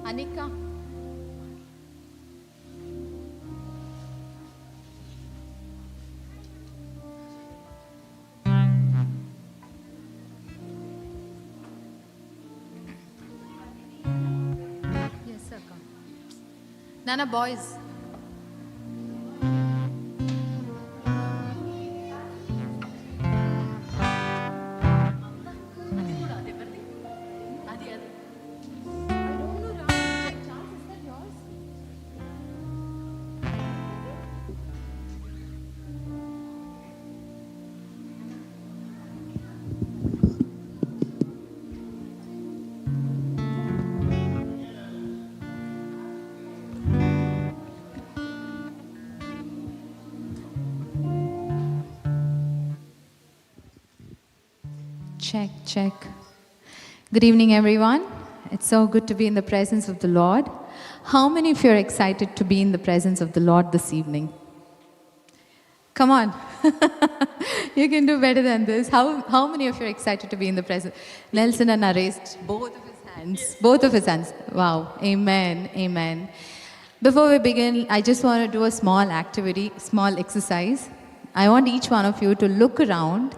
Anika. Yes, sir. Come. Nana, boys. Check, check. Good evening, everyone. It's so good to be in the presence of the Lord. How many of you are excited to be in the presence of the Lord this evening? Come on. You can do better than this. How many of you are excited to be in the presence? Nelson and I raised both of his hands. Yes. Both of his hands. Wow. Amen. Amen. Before we begin, I just want to do a small activity, small exercise. I want each one of you to look around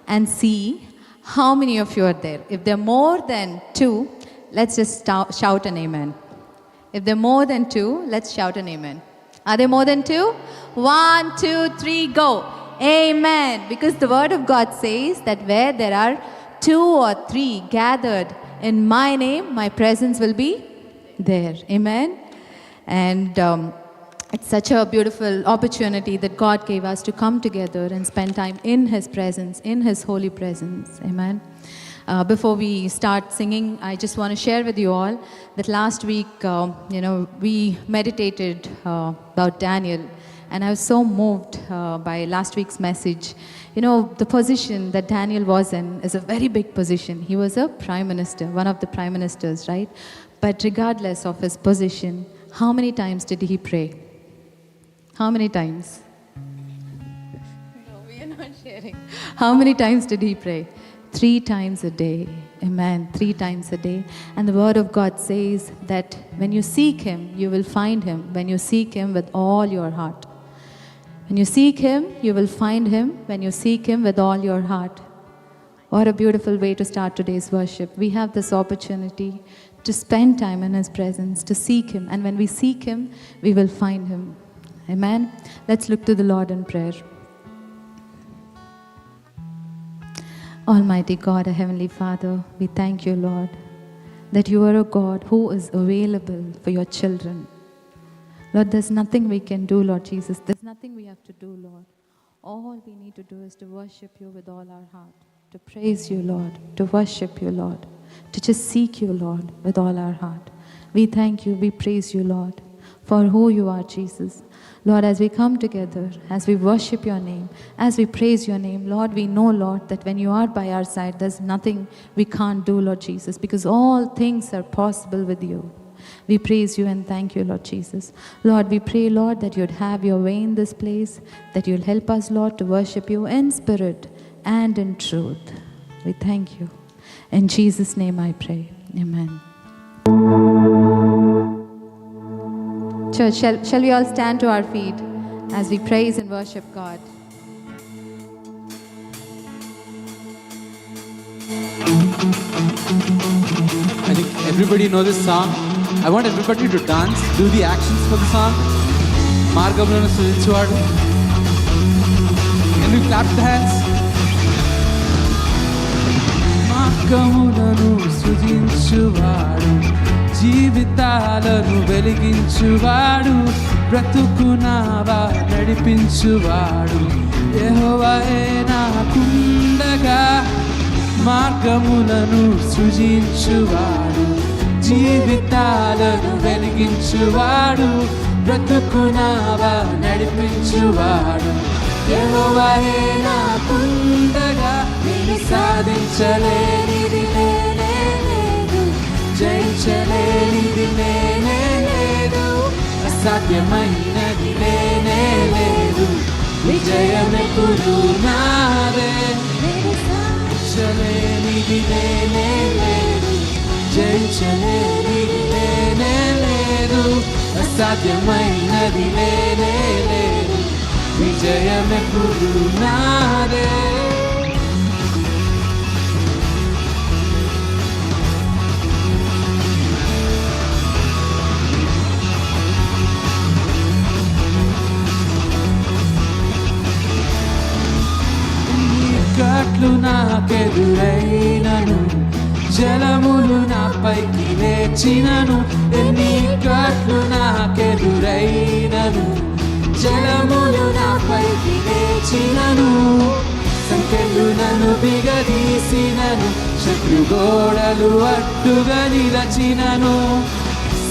and see how many of you are there. If there are more than two, let's just shout an amen. If there are more than two, let's shout an amen. Are there more than two? 1, 2, 3, go. Amen. Because the word of God says that where there are 2 or 3 gathered in my name, my presence will be there. Amen. And it's such a beautiful opportunity that God gave us to come together and spend time in His presence, in His holy presence. Amen. Before we start singing, I just want to share with you all that last week, we meditated about Daniel, and I was so moved by last week's message. You know, the position that Daniel was in is a very big position. He was a prime minister, one of the prime ministers, right? But regardless of his position, how many times did he pray? How many times? No, we are not sharing. How many times did he pray? 3 times a day. Amen. 3 times a day. And the word of God says that when you seek Him, you will find Him. When you seek Him with all your heart. When you seek Him, you will find Him. When you seek Him with all your heart. What a beautiful way to start today's worship. We have this opportunity to spend time in His presence, to seek Him. And when we seek Him, we will find Him. Amen. Let's look to the Lord in prayer. Almighty God, our Heavenly Father, we thank you, Lord, that you are a God who is available for your children. Lord, there's nothing we can do, Lord Jesus. There's nothing we have to do, Lord. All we need to do is to worship you with all our heart, to praise you, Lord, to worship you, Lord, to just seek you, Lord, with all our heart. We thank you, we praise you, Lord, for who you are, Jesus. Lord, as we come together, as we worship your name, as we praise your name, Lord, we know, Lord, that when you are by our side, there's nothing we can't do, Lord Jesus, because all things are possible with you. We praise you and thank you, Lord Jesus. Lord, we pray, Lord, that you'd have your way in this place, that you'll help us, Lord, to worship you in spirit and in truth. We thank you. In Jesus' name I pray. Amen. Church, shall we all stand to our feet as we praise and worship God? I think everybody knows this song. I want everybody to dance, do the actions for the song. Margamulanu Sujinchuvaadu. Can we clap the hands? Margamulanu Sujinchuvaadu. జీవితాలను వెలిగించువాడు బ్రతుకునావా నడిపించువాడు యెహోవాయే నాకుండగా మార్గములను సృజించువాడు జీవితాలను వెలిగించువాడు బ్రతుకునావా నడిపించువాడు యెహోవాయే నాకుండగా నేను సాధించలేనిది జయించలేనిది లేనే లేదు అసాధ్యమైనది లేనే లేదు విజయమెప్పుడు నాదే జయించలేనిది లేనే లేదు జయించలేనిది లేనే అసాధ్యమైనది లేనే లేదు, విజయమెప్పుడు నాదే. కట్లు నాకెదురైనను, జలములు నాపైకి లేచినను. ఎన్ని కట్లు నాకెదురైనను, జలములు నాపైకి లేచినను. సంకెళ్ళు నన్ను బిగదీసినను, శత్రుగోడలు అడ్డుగా నిలచినను.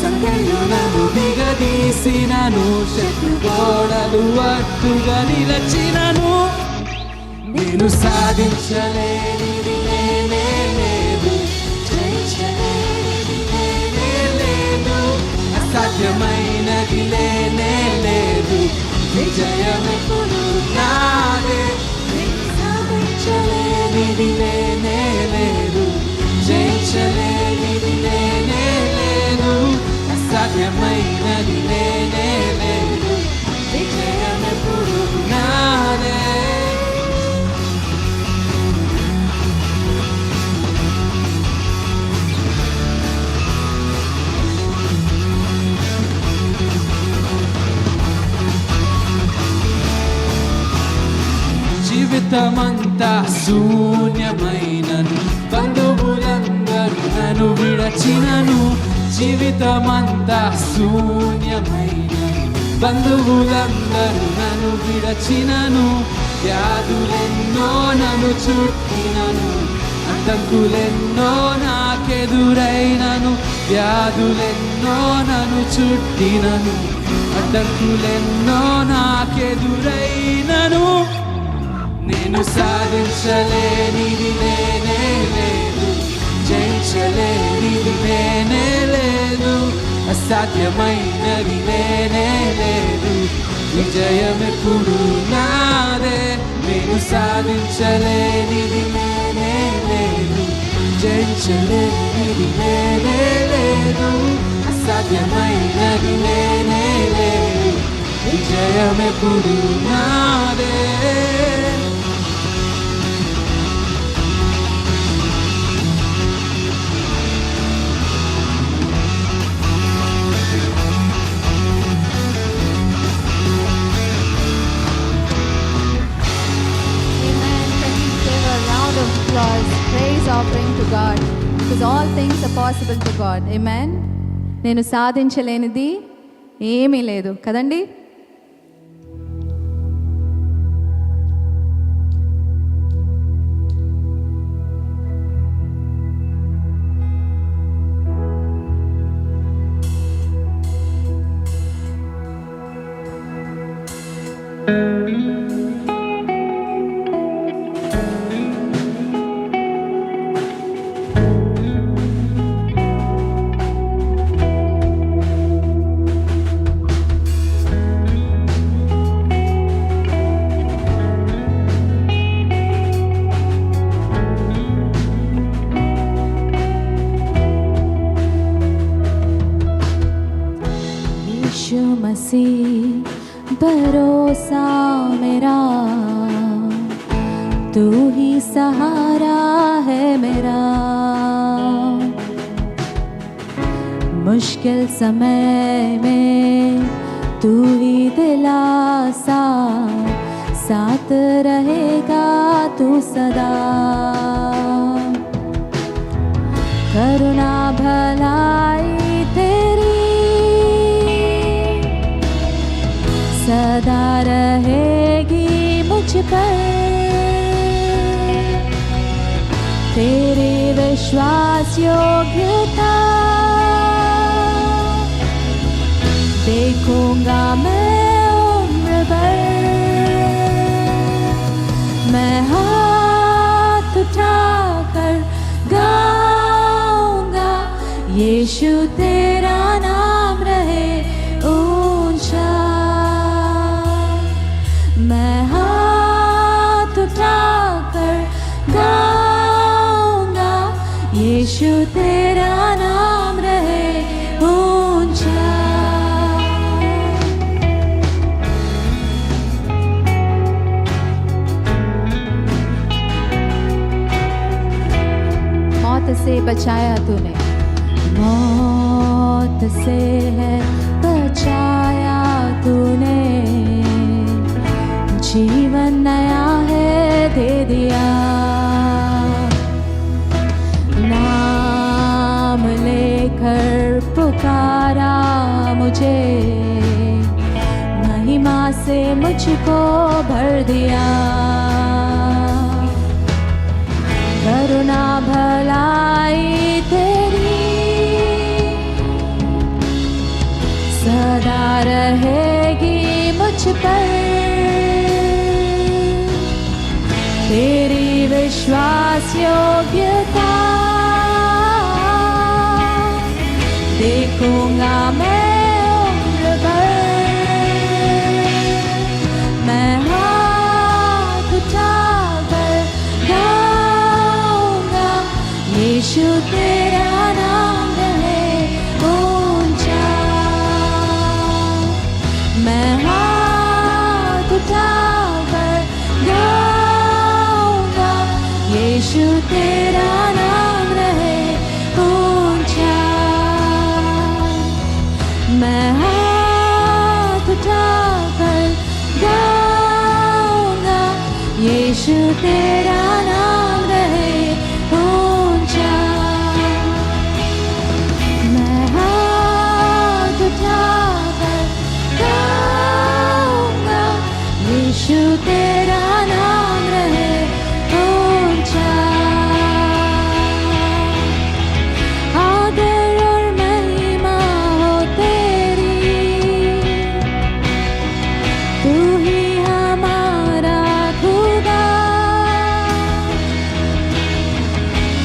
సంకెళ్ళు నన్ను బిగదీసినను, శత్రుగోడలు అడ్డుగా నిలచినను. నేను సాధించలేనిది లేనే లేదు, జయించలేనిది లేనే లేదు, అసాధ్యమైనది లేనే లేదు, విజయమెప్పుడు నాదే. నేను సాధించలేనిది లేనే లేదు, జయించలేనిది లేనే లేదు, అసాధ్యమైనది లేనే లేదు, విజయమెప్పుడు నాదే. జీవితమంతా శూన్యమైనను, బంధువులందరూ నన్ను విడచినను. జీవితమంతా శూన్యమైనను, బంధువులందరూ నన్ను విడచినను. వ్యాధులెన్నో నన్ను చుట్టినను, అడ్డంకులెన్నో నాకెదురైనను. వ్యాధులెన్నో నన్ను చుట్టినను, అడ్డంకులెన్నో నాకెదురైనను. నేను సాధించలేనిది లేనే లేదు, జయించలేనిది లేనే లేదు, అసాధ్యమైనది లేనే లేదు, విజయమెప్పుడు నాదే. నేను సాధించలేనిది లేనే లేదు, జయించలేనిది లేనే లేదు, అసాధ్యమైనది లేనే లేదు, విజయమెప్పుడు నాదే. Praise offering to God, because all things are possible to God. Amen. నేను సాధించలేనిది ఏమీ లేదు కదండి. भरोसा मेरा, तू ही सहारा है मेरा। मुश्किल समय में तू ही दिलासा, साथ रहेगा तू सदा। करुणा भलाई तेरी सदा रहेगी मुझ पर। तेरी विश्वास योग्यता देखूंगा मैं उम्र भर। मैं हाथ उठाकर गाऊंगा, यीशु तेरा नाम रहे ऊंचा। मैं हाथ उठाकर गाऊंगा, यीशु तेरा नाम रहे ऊंचा। बचाया तूने, मौत से है बचाया तूने, जीवन नया है दे दिया। नाम लेकर पुकारा मुझे, महिमा से मुझको भर दिया। करुणा भलाई तेरी सदा रहेगी मुझ पर, तेरी विश्वास योग्यता देखूंगा मैं उम्र भर। मैं हाथ उठाकर गाऊंगा, यीशु तेरा नाम रहे ऊंचा। मैं हाथ उठाकर गाऊंगा, यीशु तेरा नाम रहे ऊंचा। मैं हाथ उठाकर गाऊंगा, यीशु तेरा नाम रहे ऊंचा। मैं हाथ उठाकर गाऊंगा, यीशु तेरा नाम रहे ऊंचा। आदर और महिमा हो तेरी, तू ही हमारा खुदा।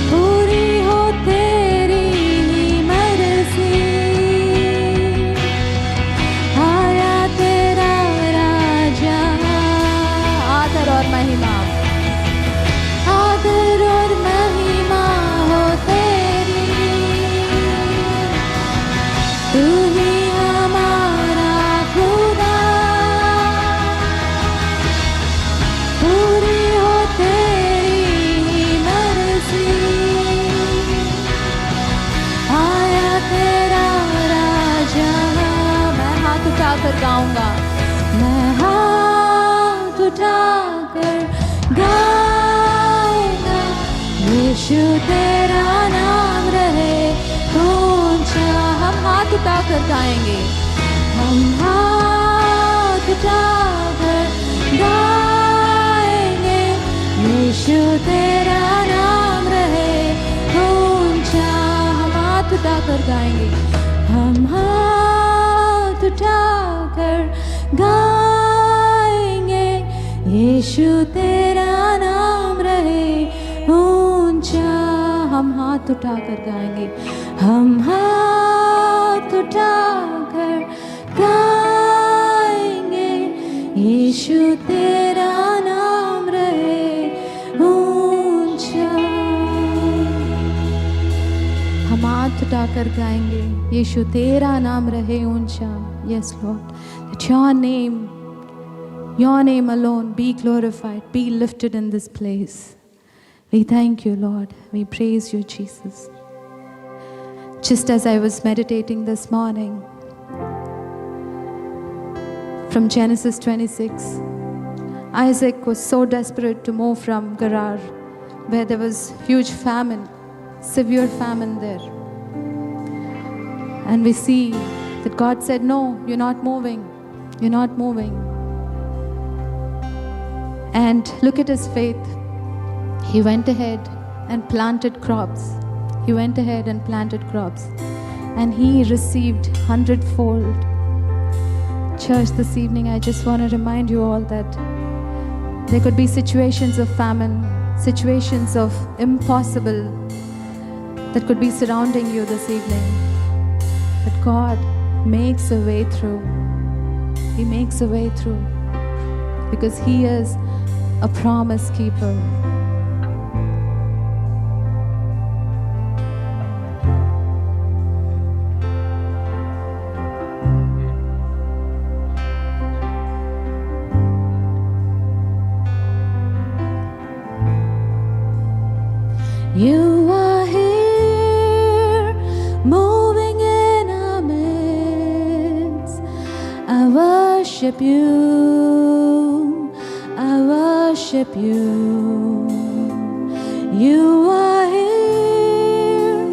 पूरी हो तेरी मर्जी, आया तेरा राजा। आदर और महिमा, आदर और महिमा हो तेरी, तू ही हमारा खुदा। पूरी हो तेरी मर्जी, आया तेरा राजा। मैं हाथ उठाकर गाऊंगा, मैं हाथ उठाकर गाऊंगा, यीशु तेरा नाम रहे ऊंचा। हम हाथ उठाकर गाएंगे, हम हाथ उठाकर गाएंगे, यीशु तेरा नाम रहे ऊंचा। हम हाथ उठाकर गाएंगे, हम हाथ उठाकर गाएंगे, यीशु तेरा नाम रहे ऊंचा। हम हाथ उठाकर गाएंगे, हम हाथ उठाकर गाएंगे, यीशु तेरा नाम रहे ऊंचा। हम हाथ उठाकर गाएंगे, यीशु तेरा नाम रहे ऊंचा। Yes, Lord, that your name alone be glorified, be lifted in this place. We thank you, Lord. We praise you, Jesus. Just as I was meditating this morning from Genesis 26, Isaac was so desperate to move from Gerar, where there was huge famine, severe famine there. And we see that God said, no, you're not moving. You're not moving. And look at his faith. He went ahead and planted crops. He went ahead and planted crops. And he received 100-fold. Church, this evening I just want to remind you all that there could be situations of famine, situations of impossible that could be surrounding you this evening. But God makes a way through. He makes a way through because He is a promise keeper. You are here. worship you. I worship you. You are here,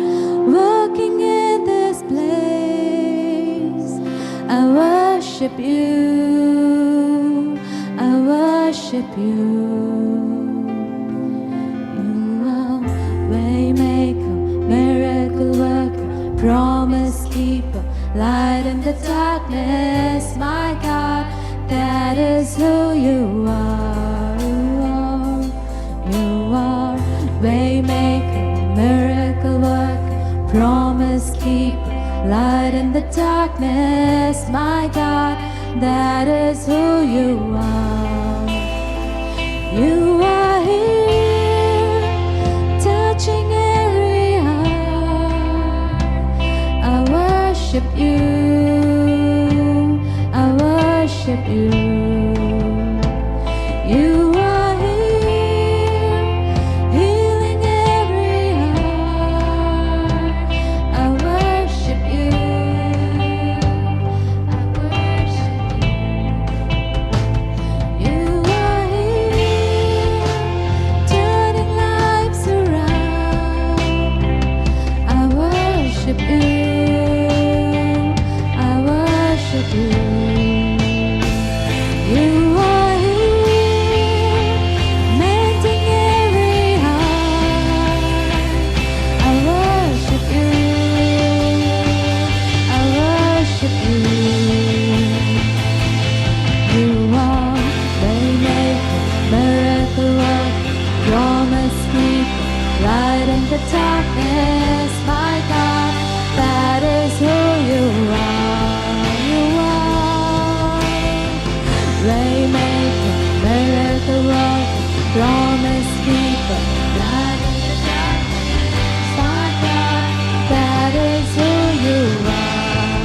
working in this place. I worship you. I worship you. You are waymaker, miracle worker, promise keeper, light in the darkness. My God, that is who you are. You are waymaker, miracle worker, promise keeper, light in the darkness. My God, that is who you are. You are here, touching every heart. I worship you. I worship you. You are here, healing every heart. I worship you. I worship you. You are here, turning lives around. I worship you. I worship you. You are here, mending every heart. I worship you. I worship you. You are waymaker, miracle worker, promise keeper, light in the darkness. My God, that is who you are. You are waymaker, miracle worker, promise keeper, light in the darkness. My God, that is who you are.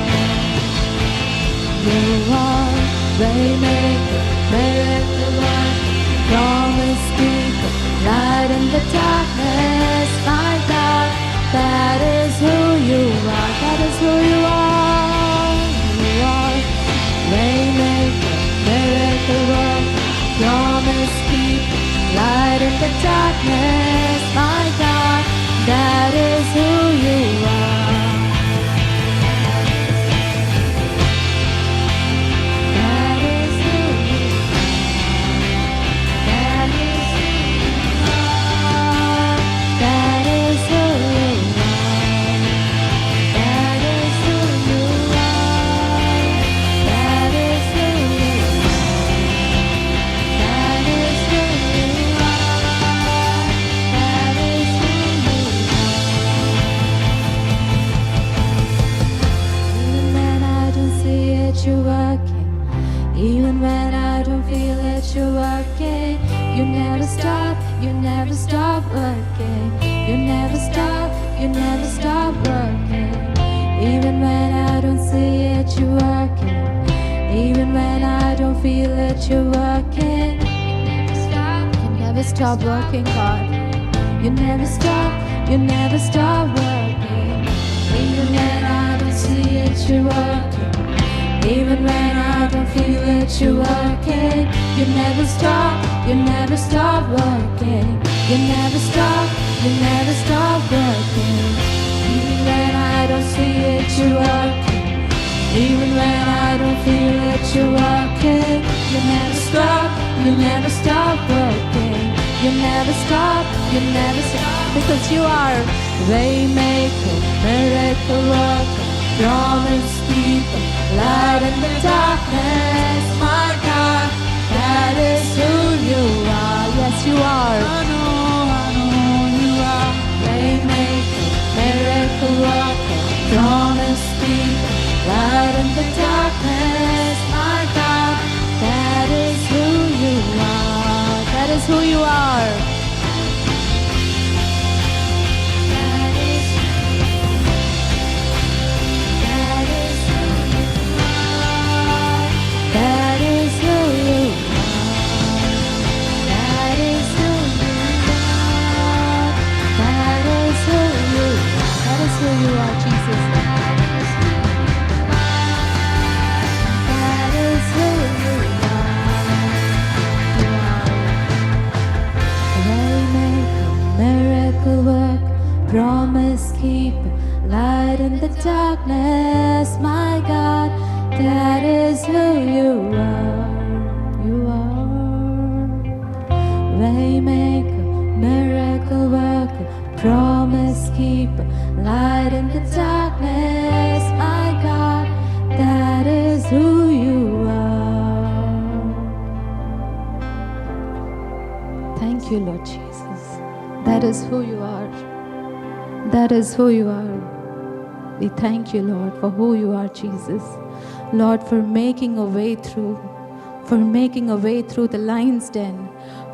You are waymaker, miracle worker, promise keeper, light in the darkness. My God, that is who you are. That is who you are. You are waymaker, miracle worker, promise keeper, light in the darkness. My God, that is who you are. That is who you are. That is who you are. That is who you are. That is who you are. That is who you are. That is who you are. That is who you are. Even when I don't see it, you're working. Even when I don't feel it, you're working. You never stop working. You never stop working. Even when I don't see it, you're working. Even when I don't feel it, you're working. You never stop working, God. You never stop working. Even when I don't see it, you're working. Even when I don't feel it, you're working. You never stop working. You never stop working. Even when I don't see it, you're working. Even when I don't feel it, you're working. You never stop working. You never stop, because you are waymaker, miracle worker, promise keeper, light in the darkness. My God, that is who you are. Yes, you are. I know you are. Waymaker, miracle worker, promise keeper, light in the darkness. My God, that is who you are. That is who you are. That is who you are. is who you are. You are Waymaker, miracle worker, promise keeper, light in the darkness. My God, that is who you are. Thank you, Lord Jesus. That is who you are. That is who you are. We thank you, Lord, for who you are, Jesus. Lord, for making a way through, for making a way through the lion's den,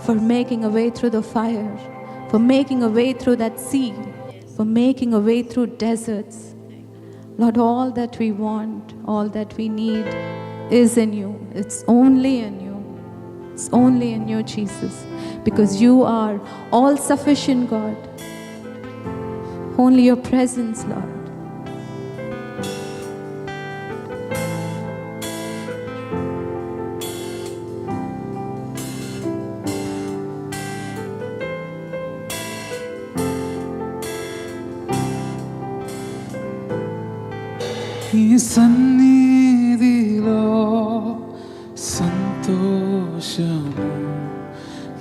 for making a way through the fire, for making a way through that sea, for making a way through deserts. Lord, all that we want, all that we need is in you. It's only in you. It's only in you, Jesus, because you are all-sufficient God. Only your presence, Lord. ఈ సన్నిధిలో సంతోషము,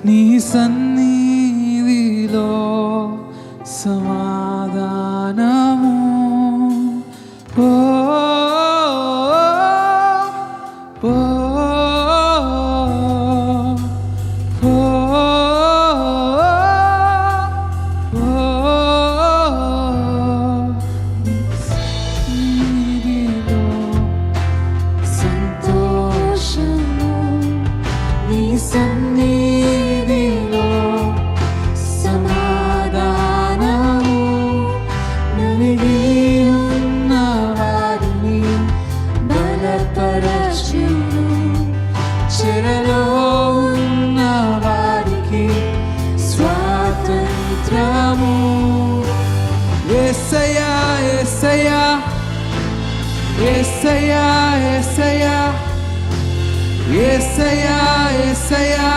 నీ సన్నిధిలో సమాధానము. ఓ ఓ ఓ Yesaya, Yesaya, Yesaya, Yesaya, Yesaya,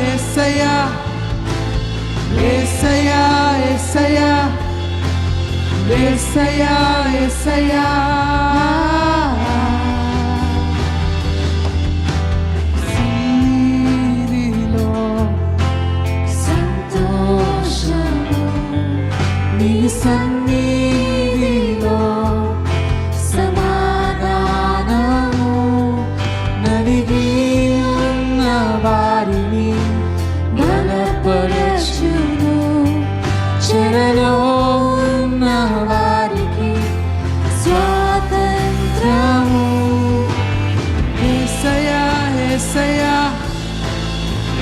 Yesaya, Yesaya, Yesaya, Yesaya, Yesaya. సన్నిధిలో సమాధానము, నలిగి ఉన్న వారిని బలపరచును, చెరలో ఉన్న వారికి స్వాతంత్రము. యేసయ్యా, యేసయ్యా,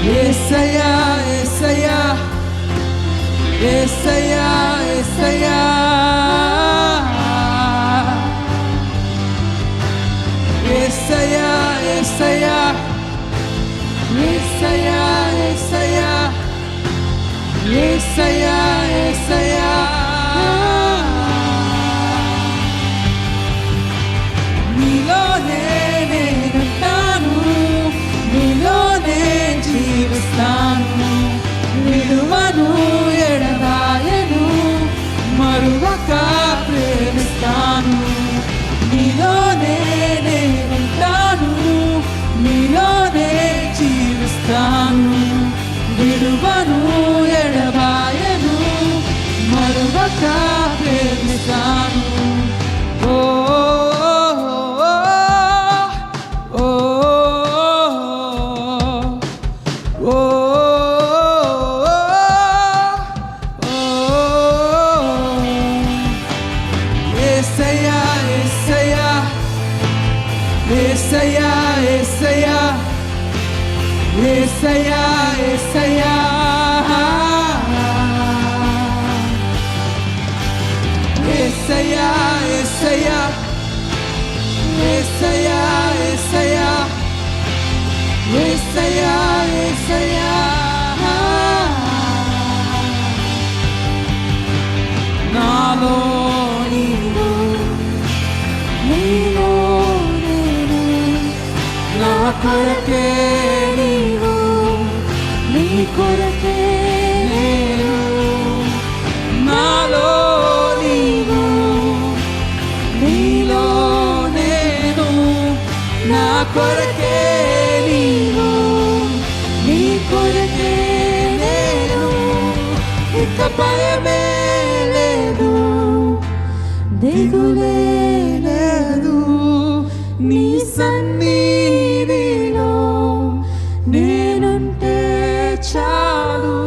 యేసయ్యా, యేసయ్యా, Yesaya, Yesaya, Yesaya, Yesaya, Yesaya, Yesaya, Yesaya, Yesaya. నీలోనే నేనుంటాను, నీలోనే జీవిస్తాను, విడువను ఎడబాయను, మరువక ప్రేమిస్తాను. నీలోనే నేనుంటాను, నీలోనే జీవిస్తాను, విడువను ఎడబాయను, మరువక ప్రేమిస్తాను. ఓ Yesaya, Yesaya, Yesaya, Yesaya, Yesaya, Yesaya, Yesaya, Yesaya, Yesaya, Yesaya. నాలో నీవు, నీలో నా కొరకే నీవు, నీ కొరకే నేను, నాలో కొరకే నీవు, నీ కొరకే నేను, ఇక భయమే లేదు, దిగులే లేదు, నీ సన్నిధిలో నేనుంటే చాలు.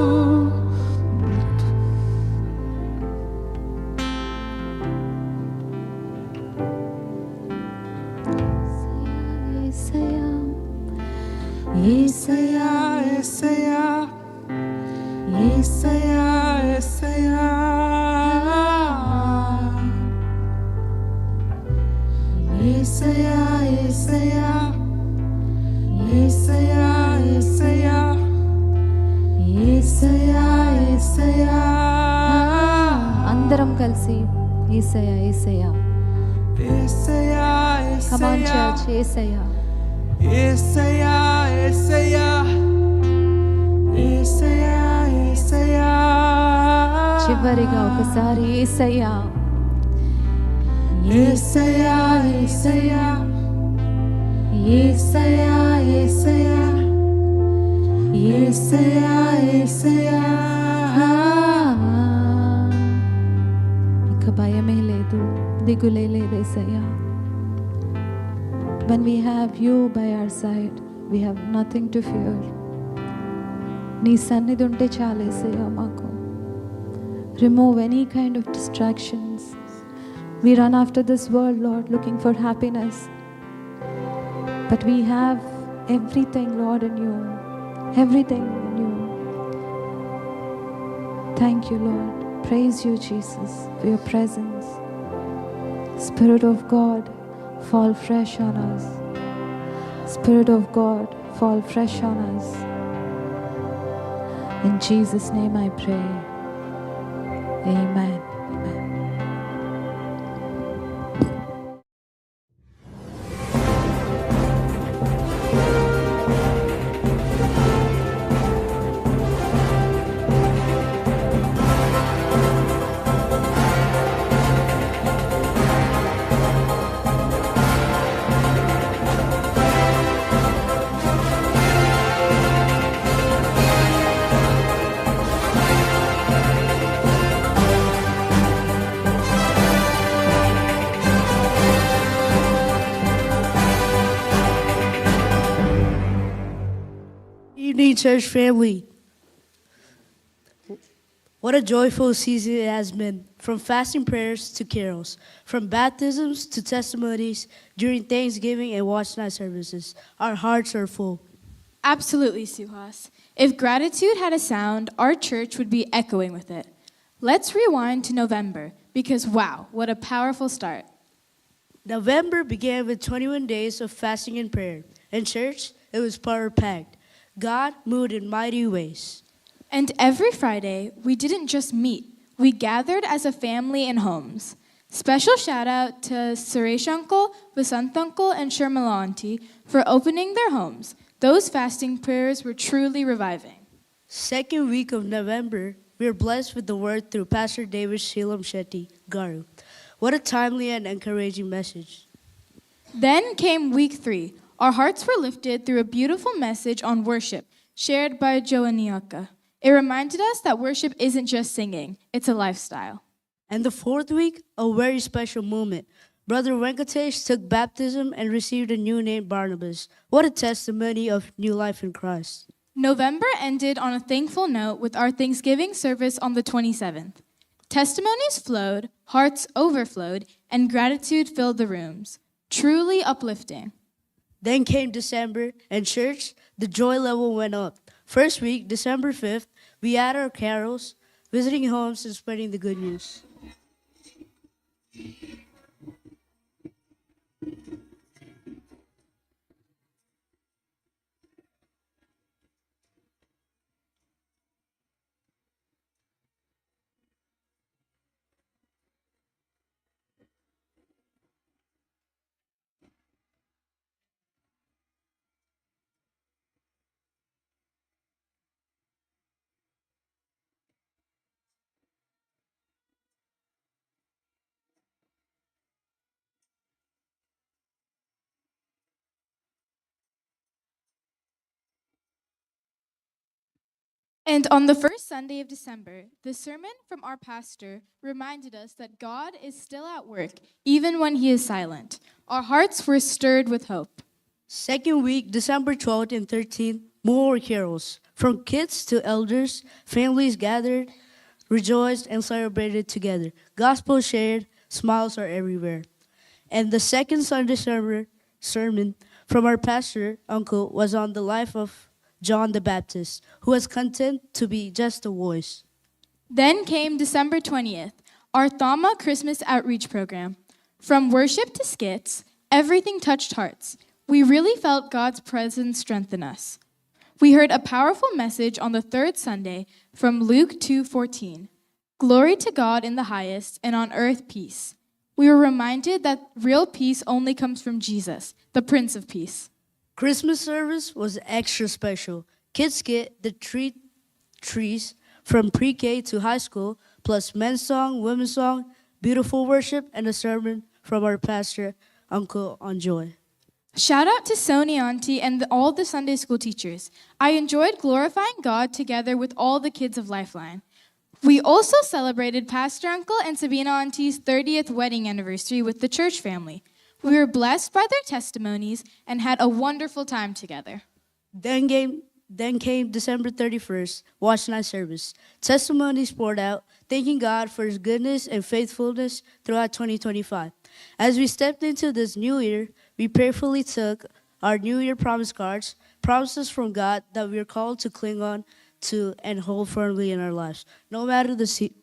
యేసయ్యా, యేసయ్యా, యేసయ్యా, యేసయ్యా, యేసయ్యా, యేసయ్యా, యేసయ్యా, యేసయ్యా, యేసయ్యా, యేసయ్యా. అందరం కలిసి యేసయ్యా, యేసయ్యా. యేసయ్యా, Come on, యేసయ్యా, church, యేసయ్యా. యేసయ్యా, యేసయ్యా, యేసయ్యా, యేసయ్యా. చివరిగా ఒకసారి యేసయ్యా, యేసయ్యా, యేసయ్యా, యేసయ్యా, యేసయ్యా, యేసయ్యా, యేసయ్యా. ఇక భయమే లేదు, దిగులే లేదు యేసయ్యా. When we have you by our side, we have nothing to fear. నీ సన్నిధి ఉంటే చాలు యేసయ్యా మాకు. Remove any kind of distractions. We run after this world, Lord, looking for happiness. But we have everything, Lord, in you. Everything in you. Thank you, Lord. Praise you, Jesus, for your presence. Spirit of God, fall fresh on us. Spirit of God, fall fresh on us. In Jesus' name I pray. Amen. Amen. Evening, church family. What a joyful season it has been. From fasting prayers to carols, from baptisms to testimonies during Thanksgiving and watch night services. Our hearts are full. Absolutely, Suhas. If gratitude had a sound, our church would be echoing with it. Let's rewind to November, because wow, what a powerful start. November began with 21 days of fasting and prayer. In church, it was power-packed. God moved in mighty ways. And every Friday, we didn't just meet, we gathered as a family in homes. Special shout out to Suresh Uncle, Vasant Uncle, and Sharmila Auntie for opening their homes. Those fasting prayers were truly reviving. Second week of November, we were blessed with the word through Pastor David Shilam Shetty Garu. What a timely and encouraging message. Then came week 3. Our hearts were lifted through a beautiful message on worship shared by Joaniaka. It reminded us that worship isn't just singing, it's a lifestyle. And the fourth week, a very special moment. Brother Venkatesh took baptism and received a new name, Barnabas. What a testimony of new life in Christ. November ended on a thankful note with our Thanksgiving service on the 27th. Testimonies flowed, hearts overflowed, and gratitude filled the rooms. Truly uplifting. Then came December, and church, the joy level went up. First week, December 5th, we had our carols, visiting homes and spreading the good news. And on the first Sunday of December, the sermon from our pastor reminded us that God is still at work, even when he is silent. Our hearts were stirred with hope. Second week, December 12th and 13th, more carols. From kids to elders, families gathered, rejoiced, and celebrated together. Gospel shared, smiles are everywhere. And the second Sunday sermon from our pastor, uncle, was on the life of John the Baptist, who was content to be just a voice. Then came December 20th, our Thama Christmas outreach program. From worship to skits, everything touched hearts. We really felt God's presence strengthen us. We heard a powerful message on the third Sunday from Luke 2:14. Glory to God in the highest, and on earth peace. We were reminded that real peace only comes from Jesus, the Prince of Peace. Christmas service was extra special. Kids get the trees from pre-K to high school, plus men's song, women's song, beautiful worship, and a sermon from our pastor, Uncle on joy. Shout out to Sony Auntie and all the Sunday school teachers. I enjoyed glorifying God together with all the kids of Lifeline. We also celebrated Pastor Uncle and Sabina Auntie's 30th wedding anniversary with the church family. We were blessed by their testimonies and had a wonderful time together. Then came December 31st, watch night service. Testimonies poured out, thanking God for his goodness and faithfulness throughout 2025. As we stepped into this new year, we prayerfully took our New Year promise cards, promises from God that we are called to cling on to and hold firmly in our lives, no matter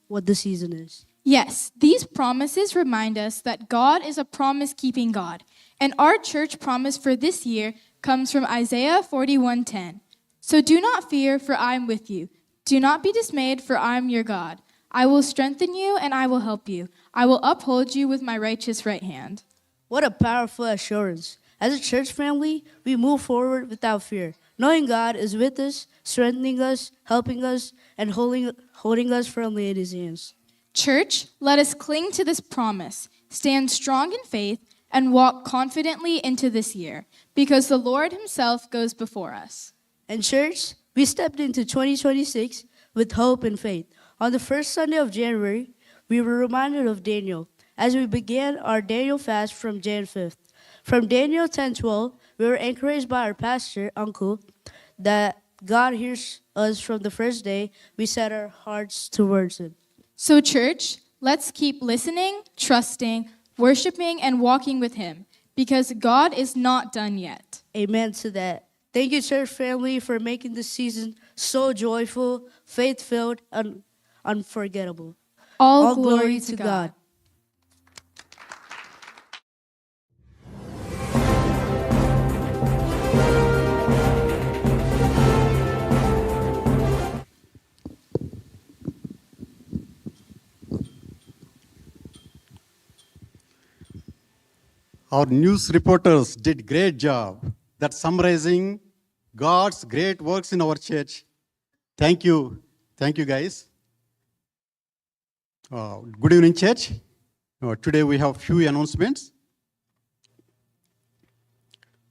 what the season is. Yes, these promises remind us that God is a promise-keeping God. And our church promise for this year comes from Isaiah 41:10. So do not fear, for I am with you. Do not be dismayed, for I am your God. I will strengthen you and I will help you. I will uphold you with my righteous right hand. What a powerful assurance. As a church family, we move forward without fear, knowing God is with us, strengthening us, helping us, and holding us firmly in his hands. Church, let us cling to this promise, stand strong in faith, and walk confidently into this year, because the Lord himself goes before us. And church, we stepped into 2026 with hope and faith. On the first Sunday of January, we were reminded of Daniel as we began our Daniel fast from Jan 5th. From Daniel 10:12, we were encouraged by our pastor, Uncle, that God hears us from the first day we set our hearts towards him. So, church, let's keep listening, trusting, worshiping, and walking with him, because God is not done yet. Amen to that. Thank you, church family, for making this season so joyful, faith-filled, and unforgettable. All glory to God. Our news reporters did great job that summarizing God's great works in our church. Thank you guys. Good evening, church. Today we have few announcements.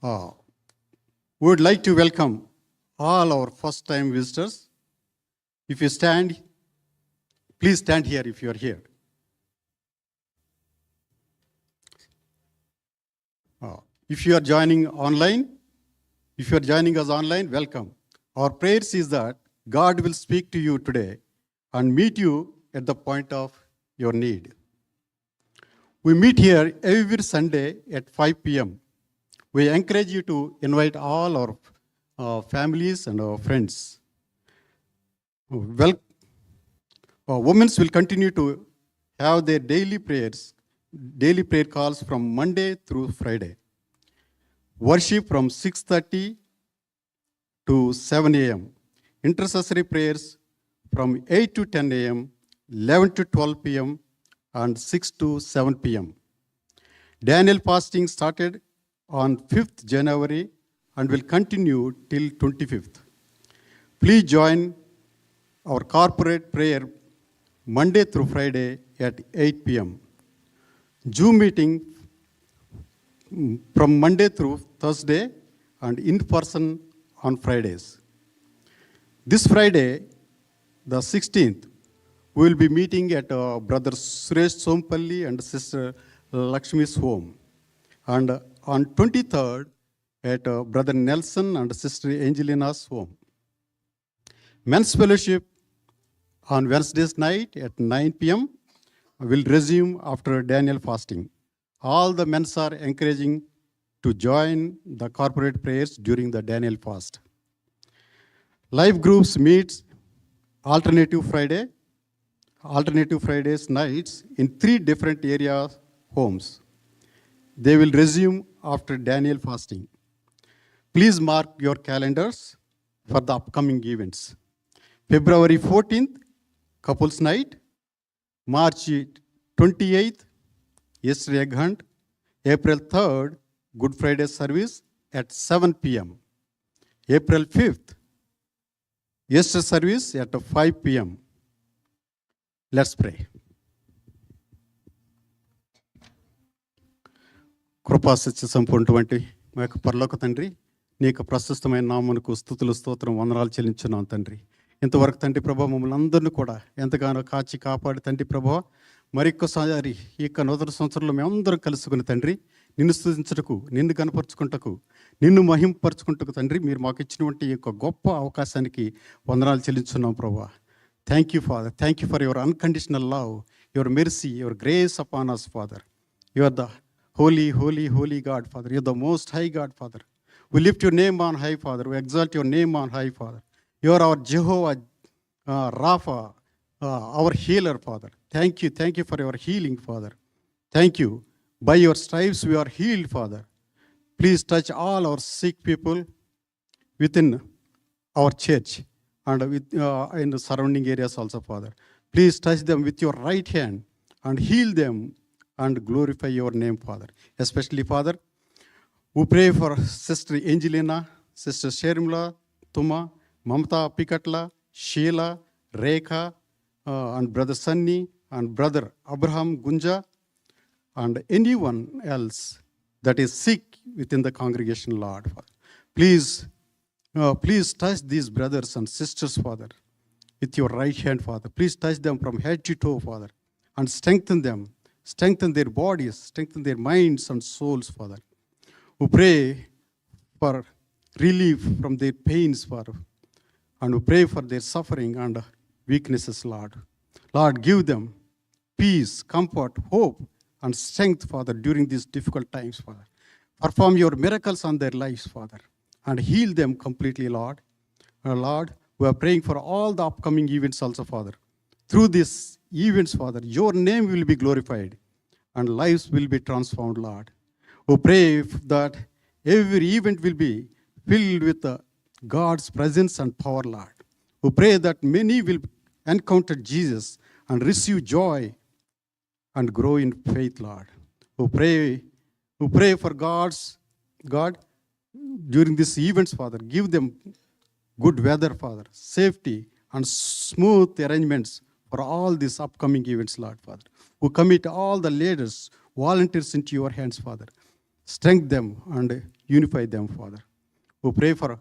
We would like to welcome all our first-time visitors. If you stand, please stand here if you are here. If you are joining us online, welcome. Our prayers is that God will speak to you today and meet you at the point of your need. We meet here every Sunday at 5 p.m. We encourage you to invite all our families and our friends. Women will continue to have their daily prayer calls from Monday through Friday. Worship from 6:30 to 7 a.m. Intercessory prayers from 8 to 10 a.m., 11 to 12 p.m., and 6 to 7 p.m. Daniel fasting started on 5th January and will continue till 25th. Please join our corporate prayer Monday through Friday at 8 p.m. Zoom meeting from Monday through Thursday and in person on Fridays. This Friday, the 16th, we will be meeting at Brother Suresh Sompalli and Sister Lakshmi's home. And on 23rd, at Brother Nelson and Sister Angelina's home. Men's fellowship on Wednesdays night at 9 p.m. will resume after Daniel fasting. All the men are encouraging to join the corporate prayers during the Daniel fast. Life groups meets alternative Fridays nights in 3 different areas homes. They will resume after Daniel fasting. Please mark your calendars for the upcoming events. February 14th, Couples Night. March 28th, Easter Egg Hunt. April 3rd, Good Friday service at 7 p.m. April 5th, Easter service at 5 p.m. Let's pray. కృపాసత్య సంపూర్ణటువంటి మా యొక్క పరలోక తండ్రి, నీ యొక్క ప్రశస్తమైన నామమునకు స్తుతులు స్తోత్రం వందనాలు చెల్లించున్నాం తండ్రి. ఇంతవరకు తండ్రి ప్రభా మమ్మల్ని అందరినీ కూడా ఎంతగానో కాచి కాపాడి తండ్రి ప్రభా మరిొక్కసారి ఈ యొక్క నూతన సంవత్సరంలో మేమందరం కలుసుకుని తండ్రి నిన్ను స్తుతించుటకు, నిన్ను కనపరుచుకుంటకు, నిన్ను మహింపరుచుకుంటకు తండ్రి మీరు మాకు ఇచ్చినటువంటి ఈ యొక్క గొప్ప అవకాశానికి వందనాలు చెల్లించున్నాం ప్రభా. Thank you father. Thank you for your unconditional love, your mercy, your grace upon us father. You are the holy, holy, holy God, Father. You are the most high God, Father. We lift your name on high, Father. We exalt your name on high, Father. You are our Jehovah Rapha, our healer, Father. Thank you for your healing, Father. Thank you. By your stripes we are healed, Father. Please touch all our sick people within our church and in the surrounding areas also, Father. Please touch them with your right hand and heal them and glorify your name, Father. Especially, Father, we pray for Sister Angelina, Sister Shermla, Tuma, Mamta Pikatla, Sheila, Rekha, and Brother Sunny, and Brother Abraham Gunja, and anyone else that is sick within the congregation, Lord. Please touch these brothers and sisters, Father, with your right hand, Father. Please touch them from head to toe, Father, and strengthen them. Strengthen their bodies, strengthen their minds and souls, Father. We pray for relief from their pains, Father. And we pray for their suffering and weaknesses, Lord. Lord, give them peace, comfort, hope, and strength, Father, during these difficult times, Father. Perform your miracles on their lives, Father, and heal them completely, Lord. Lord, we are praying for all the upcoming events also, Father. Through these events, Father, your name will be glorified and lives will be transformed, Lord. We pray that every event will be filled with God's presence and power, Lord. We pray that many will encounter Jesus and receive joy and grow in faith, Lord. We pray for God, during these events, Father, give them good weather, Father, safety and smooth arrangements for all these upcoming events, Lord, Father. We commit all the leaders, volunteers into your hands, Father. Strengthen them and unify them, Father. We pray for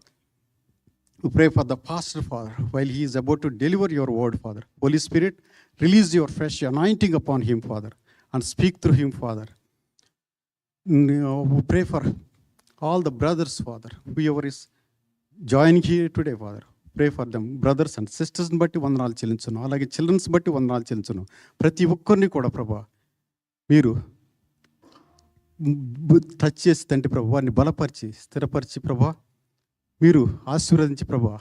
the pastor, Father, while he is about to deliver your word, Father. Holy Spirit, release your fresh anointing upon him, Father, and speak through him, Father. We pray for all the brothers, Father, whoever is joining here today, Father. Pray for them, brothers and sisters బట్టి వందనాలు చెల్లించును, అలాగే children's బట్టి వందనాలు చెల్లించును. ప్రతి ఒక్కరిని కూడా ప్రభా మీరు టచ్ చేసి తండ్రి ప్రభా వారిని బలపరిచి స్థిరపరిచి ప్రభా మీరు ఆశీర్వదించి ప్రభా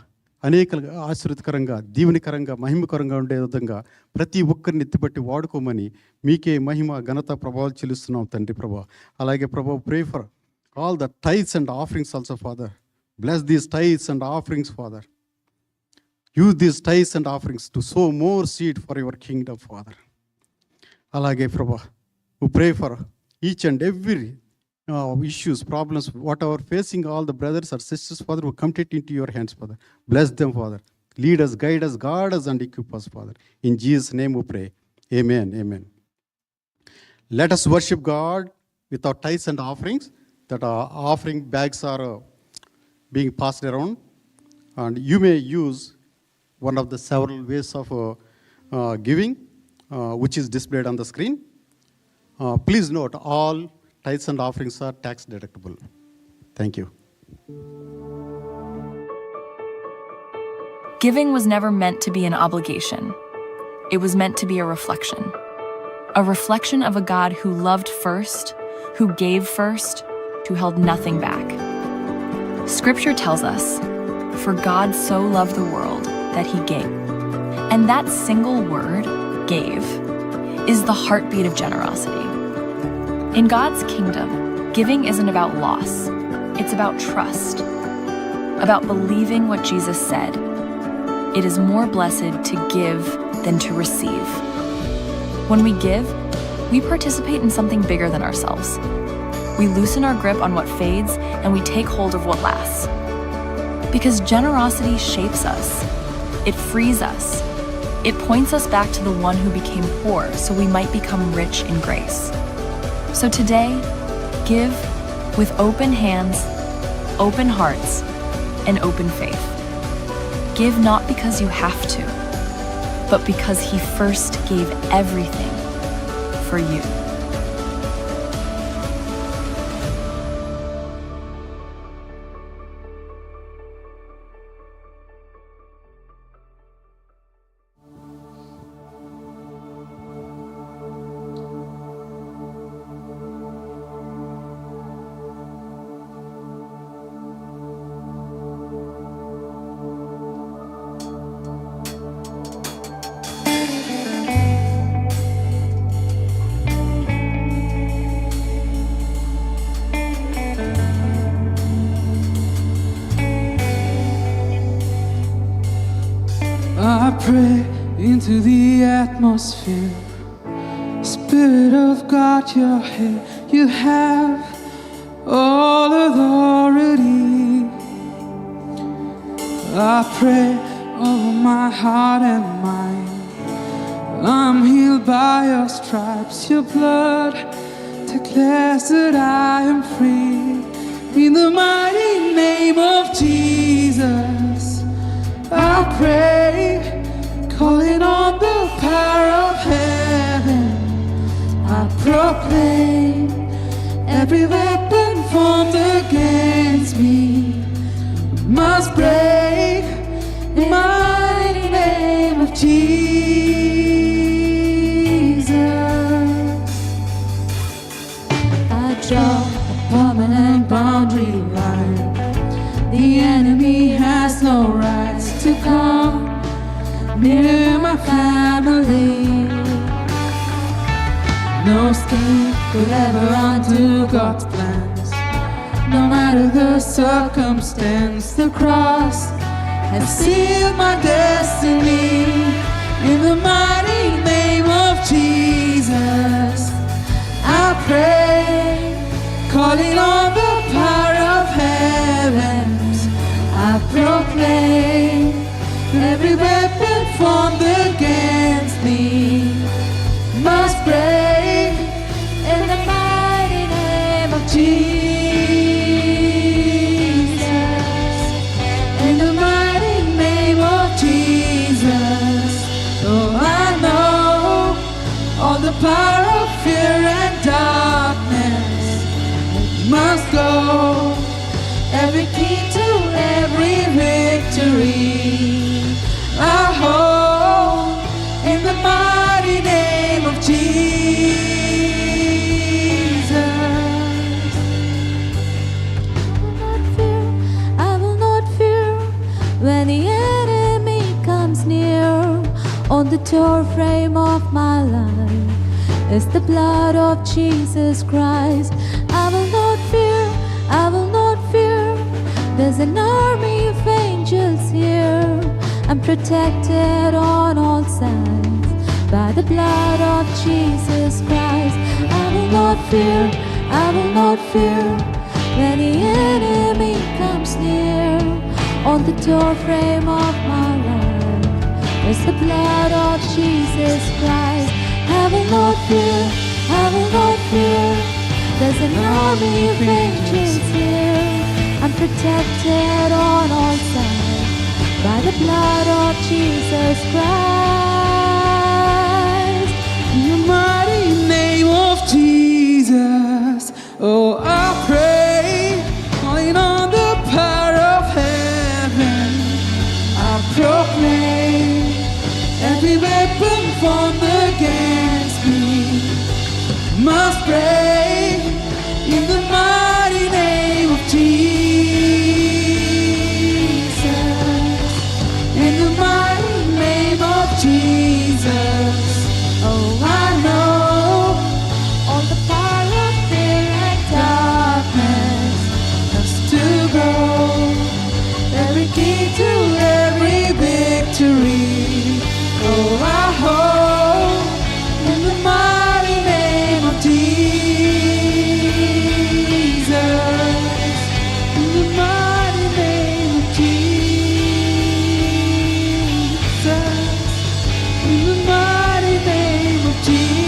అనేక ఆశీర్వదకరంగా దీవెనకరంగా మహిమకరంగా ఉండే విధంగా ప్రతి ఒక్కరిని ఎత్తిపట్టి వాడుకోమని మీకే మహిమ ఘనత ప్రభావాలు చెల్లిస్తున్నాం తండ్రి ప్రభా. అలాగే ప్రభా pray for all the tithes and offerings also, father. Bless these tithes and offerings, father. Use these tithes and offerings to sow more seed for your kingdom, Father. Alage Prabha, we pray for each and every issues, problems, whatever facing all the brothers or sisters, Father, we commit it into your hands, Father. Bless them, Father. Lead us, guide us, guard us, and equip us, Father. In Jesus' name we pray. Amen. Amen. Let us worship God with our tithes and offerings. That our offering bags are being passed around, and you may use one of the several ways of giving, which is displayed on the screen. Please note, all tithes and offerings are tax deductible. Thank you. Giving was never meant to be an obligation. It was meant to be a reflection of a God who loved first, who gave first, who held nothing back. Scripture tells us, "For God so loved the world that he gave." And that single word, gave, is the heartbeat of generosity. In God's kingdom, giving isn't about loss. It's about trust, about believing what Jesus said. It is more blessed to give than to receive. When we give, we participate in something bigger than ourselves. We loosen our grip on what fades and we take hold of what lasts. Because generosity shapes us. It frees us. It points us back to the one who became poor so we might become rich in grace. So today, give with open hands, open hearts, and open faith. Give not because you have to, but because he first gave everything for you. I pray into the atmosphere. Spirit of God, you're here. You have all authority. I pray over my heart and mind. I'm healed by your stripes. Your blood declares that I am free. In the mighty name of Jesus, I pray, calling on the power of heaven. I proclaim every weapon formed against me must break in the mighty name of Jesus. I draw a permanent boundary line. The enemy has no rights to come near my family. No scheme could ever undo God's plans. No matter the circumstance, the cross has sealed my destiny. In the mighty name of Jesus, I pray, calling on the power of heavens. I proclaim every weapon formed against me must break in the mighty name of Jesus. In the mighty name of Jesus. Oh, I know all the power of fear and darkness must go. Every key to every victory I hold in the mighty name of Jesus. I will not fear when the enemy comes near. On the doorframe of my life is the blood of Jesus Christ. I will not fear, I will not fear. There's an army of angels here. I'm protected on all sides by the blood of Jesus Christ. I will not fear, I will not fear when the enemy comes near. On the doorframe of my life is the blood of Jesus Christ. I will not fear, I will not fear. There's an army of angels here. I'm protected on all sides by the blood of Jesus Christ. In the mighty name of Jesus, oh, I pray, calling on the power of heaven. I proclaim every weapon formed against me must break in the mighty name of Jesus. In the mighty name of Jesus. Oh, I know all the power of fear and darkness has to go. Every key to every victory. Oh, I hope in the mighty name of Jesus. In the mighty name of Jesus. In the mighty name of Jesus.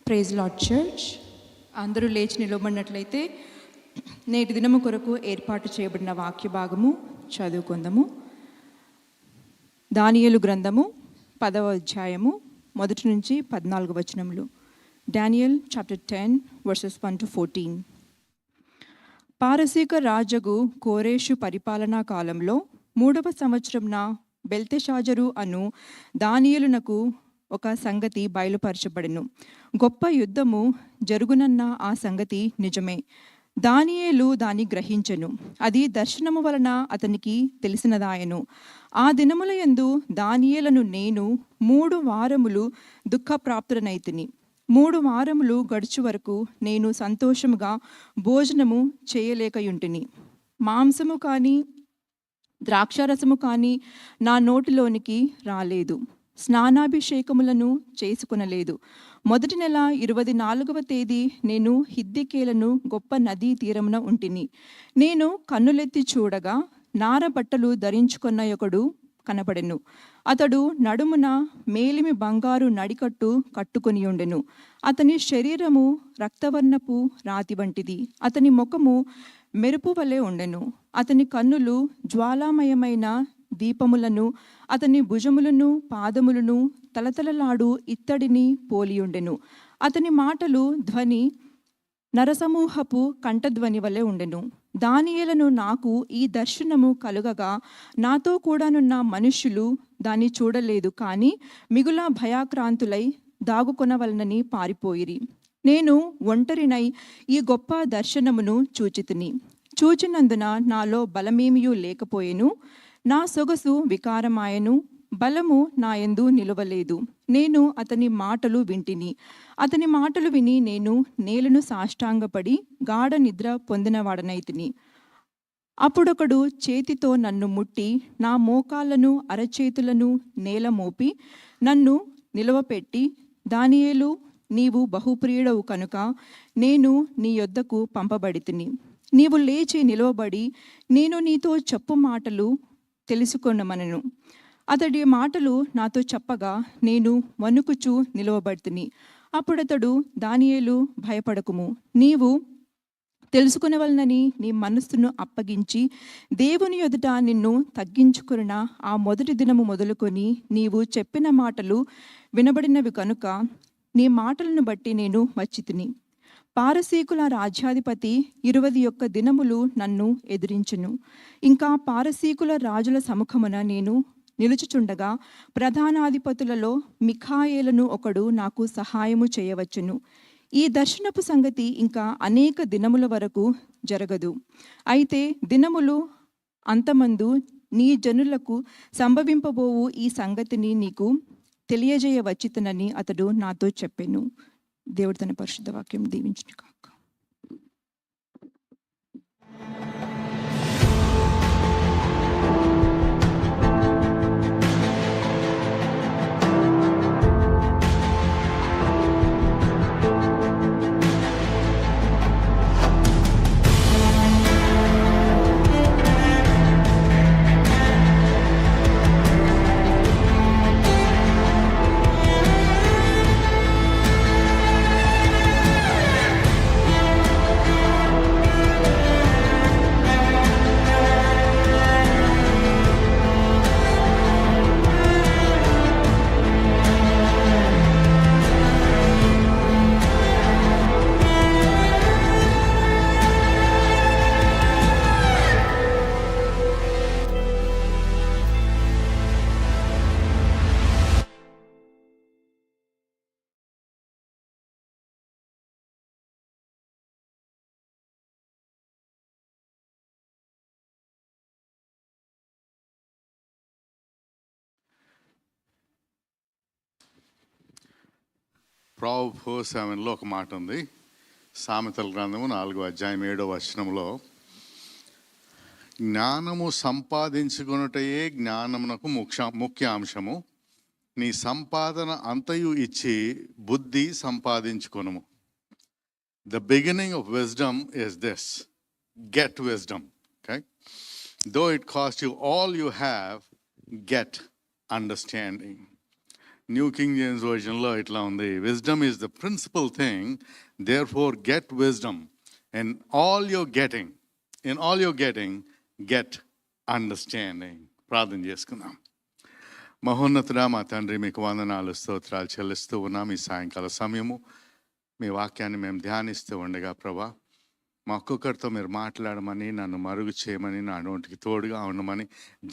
Praise Lord church. అందరూ లేచి నిలబడినట్లయితే నేటి దినము కొరకు ఏర్పాటు చేయబడిన వాక్య భాగము చదువుకుందాము. దానియేలు గ్రంథము 10వ అధ్యాయము 1 నుంచి 14 వచనములు. Daniel chapter 10 versus 1 to 14. పారసీక రాజగు కోరేషు పరిపాలనా కాలంలో 3వ సంవత్సరంన బెల్తెషాజరు అను దానియేలునకు ఒక సంగతి బయలుపరచబడెను. గొప్ప యుద్ధము జరుగునన్న ఆ సంగతి నిజమే. దానియేలు దాన్ని గ్రహించెను. అది దర్శనము వలన అతనికి తెలిసినదాయను. ఆ దినముల యందు దానియేలను నేను 3 వారములు దుఃఖప్రాప్తుడనైతిని. 3 వారములు గడుచు వరకు నేను సంతోషముగా భోజనము చేయలేకయుంటిని. మాంసము కానీ ద్రాక్షారసము కానీ నా నోటిలోనికి రాలేదు. స్నానాభిషేకములను చేసుకునలేదు. 1వ నెల 24వ తేదీ నేను హిద్దెకేలను గొప్ప నదీ తీరమున ఉంటిని. నేను కన్నులెత్తి చూడగా నార బట్టలు ధరించుకున్న ఒకడు కనబడెను. అతడు నడుమున మేలిమి బంగారు నడికట్టు కట్టుకొని ఉండెను. అతని శరీరము రక్తవర్ణపు రాతి వంటిది. అతని ముఖము మెరుపు వలె ఉండెను. అతని కన్నులు జ్వాలామయమైన దీపములను, అతని భుజములను పాదములను తలతలలాడు ఇత్తడిని పోలియుండెను. అతని మాటలు ధ్వని నరసమూహపు కంఠధ్వని వలె ఉండెను. దానియేలను నాకు ఈ దర్శనము కలుగగా నాతో కూడానున్న మనుష్యులు దాన్ని చూడలేదు, కానీ మిగుల భయాక్రాంతులై దాగుకొనవలనని పారిపోయిరి. నేను ఒంటరినై ఈ గొప్ప దర్శనమును చూచితిని. చూచినందున నాలో బలమేమియూ లేకపోయెను. నా సొగసు వికారమాయను, బలము నా యందు నిలువలేదు. నేను అతని మాటలు వింటిని. అతని మాటలు విని నేను నేలను సాష్టాంగపడి గాఢ నిద్ర పొందినవాడనైతిని. అప్పుడొకడు చేతితో నన్ను ముట్టి నా మోకాళ్ళను అరచేతులను నేల మోపి నన్ను నిలవపెట్టి, దానియేలు, నీవు బహుప్రియుడవు కనుక నేను నీ యొద్దకు పంపబడితిని. నీవు లేచి నిలవబడి నేను నీతో చెప్పు మాటలు తెలుసుకొనమనెను. అతడి మాటలు నాతో చెప్పగా నేను వణుకుచూ నిలవబడితిని. అప్పుడతడు, దానియేలు, భయపడకుము. నీవు తెలుసుకునవలనని నీ మనస్సును అప్పగించి దేవుని ఎదుట నిన్ను తగ్గించుకున్న ఆ మొదటి దినము మొదలుకొని నీవు చెప్పిన మాటలు వినబడినవి కనుక నీ మాటలను బట్టి నేను వచ్చితిని. పారసీకుల రాజ్యాధిపతి 21 దినములు నన్ను ఎదిరించును. ఇంకా పారసీకుల రాజుల సముఖమున నేను నిలుచుచుండగా ప్రధానాధిపతులలో మిఖాయేలును ఒకడు నాకు సహాయము చేయవచ్చును. ఈ దర్శనపు సంగతి ఇంకా అనేక దినముల వరకు జరగదు. అయితే దినములు అంతమందు నీ జనులకు సంభవింపబోవు ఈ సంగతిని నీకు తెలియజేయవచ్చితనని అతడు నాతో చెప్పెను. దేవుడు తన పరిశుద్ధ వాక్యం దీవించును కాక. Proverbs 4:7 ఒక మాట ఉంది. సామెతల గ్రంథము 4:7 జ్ఞానము సంపాదించుకొనుటయే జ్ఞానమునకు ముఖ్య అంశము. నీ సంపాదన అంతయు ఇచ్చి బుద్ధి సంపాదించుకొనుము. The beginning of wisdom is this: get wisdom. Okay? Though it costs you all you have, get understanding. New King James వర్జన్లో ఇట్లా ఉంది, wisdom is the principal thing, therefore get wisdom. And all your getting get understanding. ప్రార్థన చేసుకుందాం. మహోన్నతుడా మా తండ్రి, మీకు వందనాలు స్తోత్రాలు చెల్లిస్తూ ఉన్నాం. ఈ సాయంకాల సమయము మీ వాక్యాన్ని మేము ధ్యానిస్తూ ఉండగా ప్రభా, మా ఒక్కొక్కరితో మీరు మాట్లాడమని, నన్ను మరుగు చేయమని, నా నోటికి తోడుగా ఉండమని,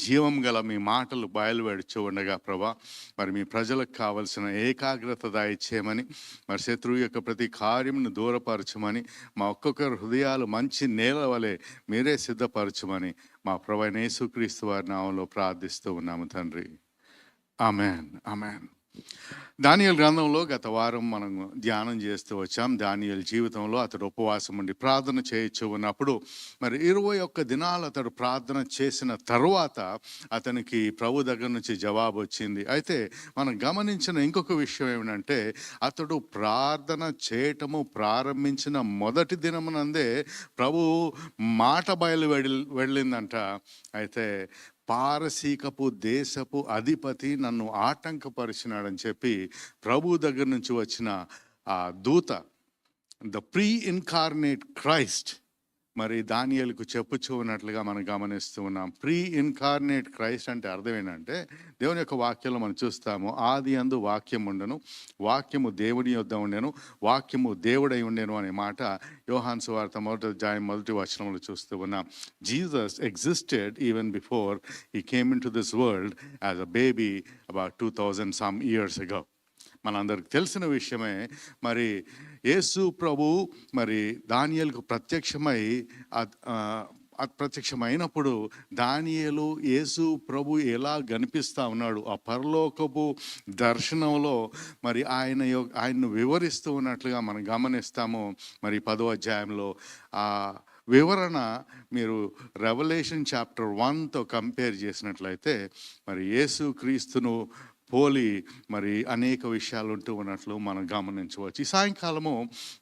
జీవం గల మీ మాటలు బయలువెడుచు ఉండగా ప్రభా, మరి మీ ప్రజలకు కావలసిన ఏకాగ్రత దయచేయమని, మరి శత్రువు యొక్క ప్రతి కార్యమును దూరపరచమని, మా ఒక్కొక్కరి హృదయాలు మంచి నేల వలె మీరే సిద్ధపరచమని మా ప్రభువైన యేసుక్రీస్తు వారి నామములో ప్రార్థిస్తూ ఉన్నాము తండ్రి. ఆమేన్, ఆమేన్. దానియేలు గ్రంథంలో గత వారం మనం ధ్యానం చేస్తూ వచ్చాం. దానియేలు జీవితంలో అతడు ఉపవాసం ఉండి ప్రార్థన చేయొచ్చు ఉన్నప్పుడు మరి 21 దినాలు అతడు ప్రార్థన చేసిన తరువాత అతనికి ప్రభు దగ్గర నుంచి జవాబు వచ్చింది. అయితే మనం గమనించిన ఇంకొక విషయం ఏమిటంటే, అతడు ప్రార్థన చేయటము ప్రారంభించిన మొదటి దినమునందే ప్రభు మాట బయలు వెళ్ళిందంట. అయితే పారసీకపు దేశపు అధిపతి నన్ను ఆటంకపరిచినాడని చెప్పి ప్రభు దగ్గర నుంచి వచ్చిన ఆ దూత, ద ప్రీ ఇన్కార్నేట్ క్రైస్ట్, మరి దానియేలుకు చెప్పుచూ ఉన్నట్లుగా మనం గమనిస్తూ ఉన్నాం. ప్రీ ఇన్కార్నేట్ క్రైస్ట్ అంటే అర్థం ఏంటంటే, దేవుని యొక్క వాక్యంలో మనం చూస్తాము, ఆది యందు వాక్యం ఉండెను, వాక్యము దేవుని యొద్ద ఉండెను, వాక్యము దేవుడై ఉండెను అనే మాట యోహాను సువార్త 1:1 చూస్తూ ఉన్నాం. Jesus existed even before he came in to this world as a baby about 2000 some years ago. మనందరికి తెలిసిన విషయమే. మరి యేసు ప్రభు మరి దానియేలుకు ప్రత్యక్షమైనప్పుడు దానియేలు యేసు ప్రభు ఎలా కనిపిస్తూ ఉన్నాడు, ఆ పరలోకపు దర్శనంలో మరి ఆయన్ను వివరిస్తూ ఉన్నట్లుగా మనం గమనిస్తాము. మరి 10వ అధ్యాయంలో ఆ వివరణ మీరు రెవల్యూషన్ చాప్టర్ 1తో కంపేర్ చేసినట్లయితే మరి యేసు క్రీస్తును పోలి మరి అనేక విషయాలు ఉంటూ ఉన్నట్లు మనం గమనించవచ్చు. ఈ సాయంకాలము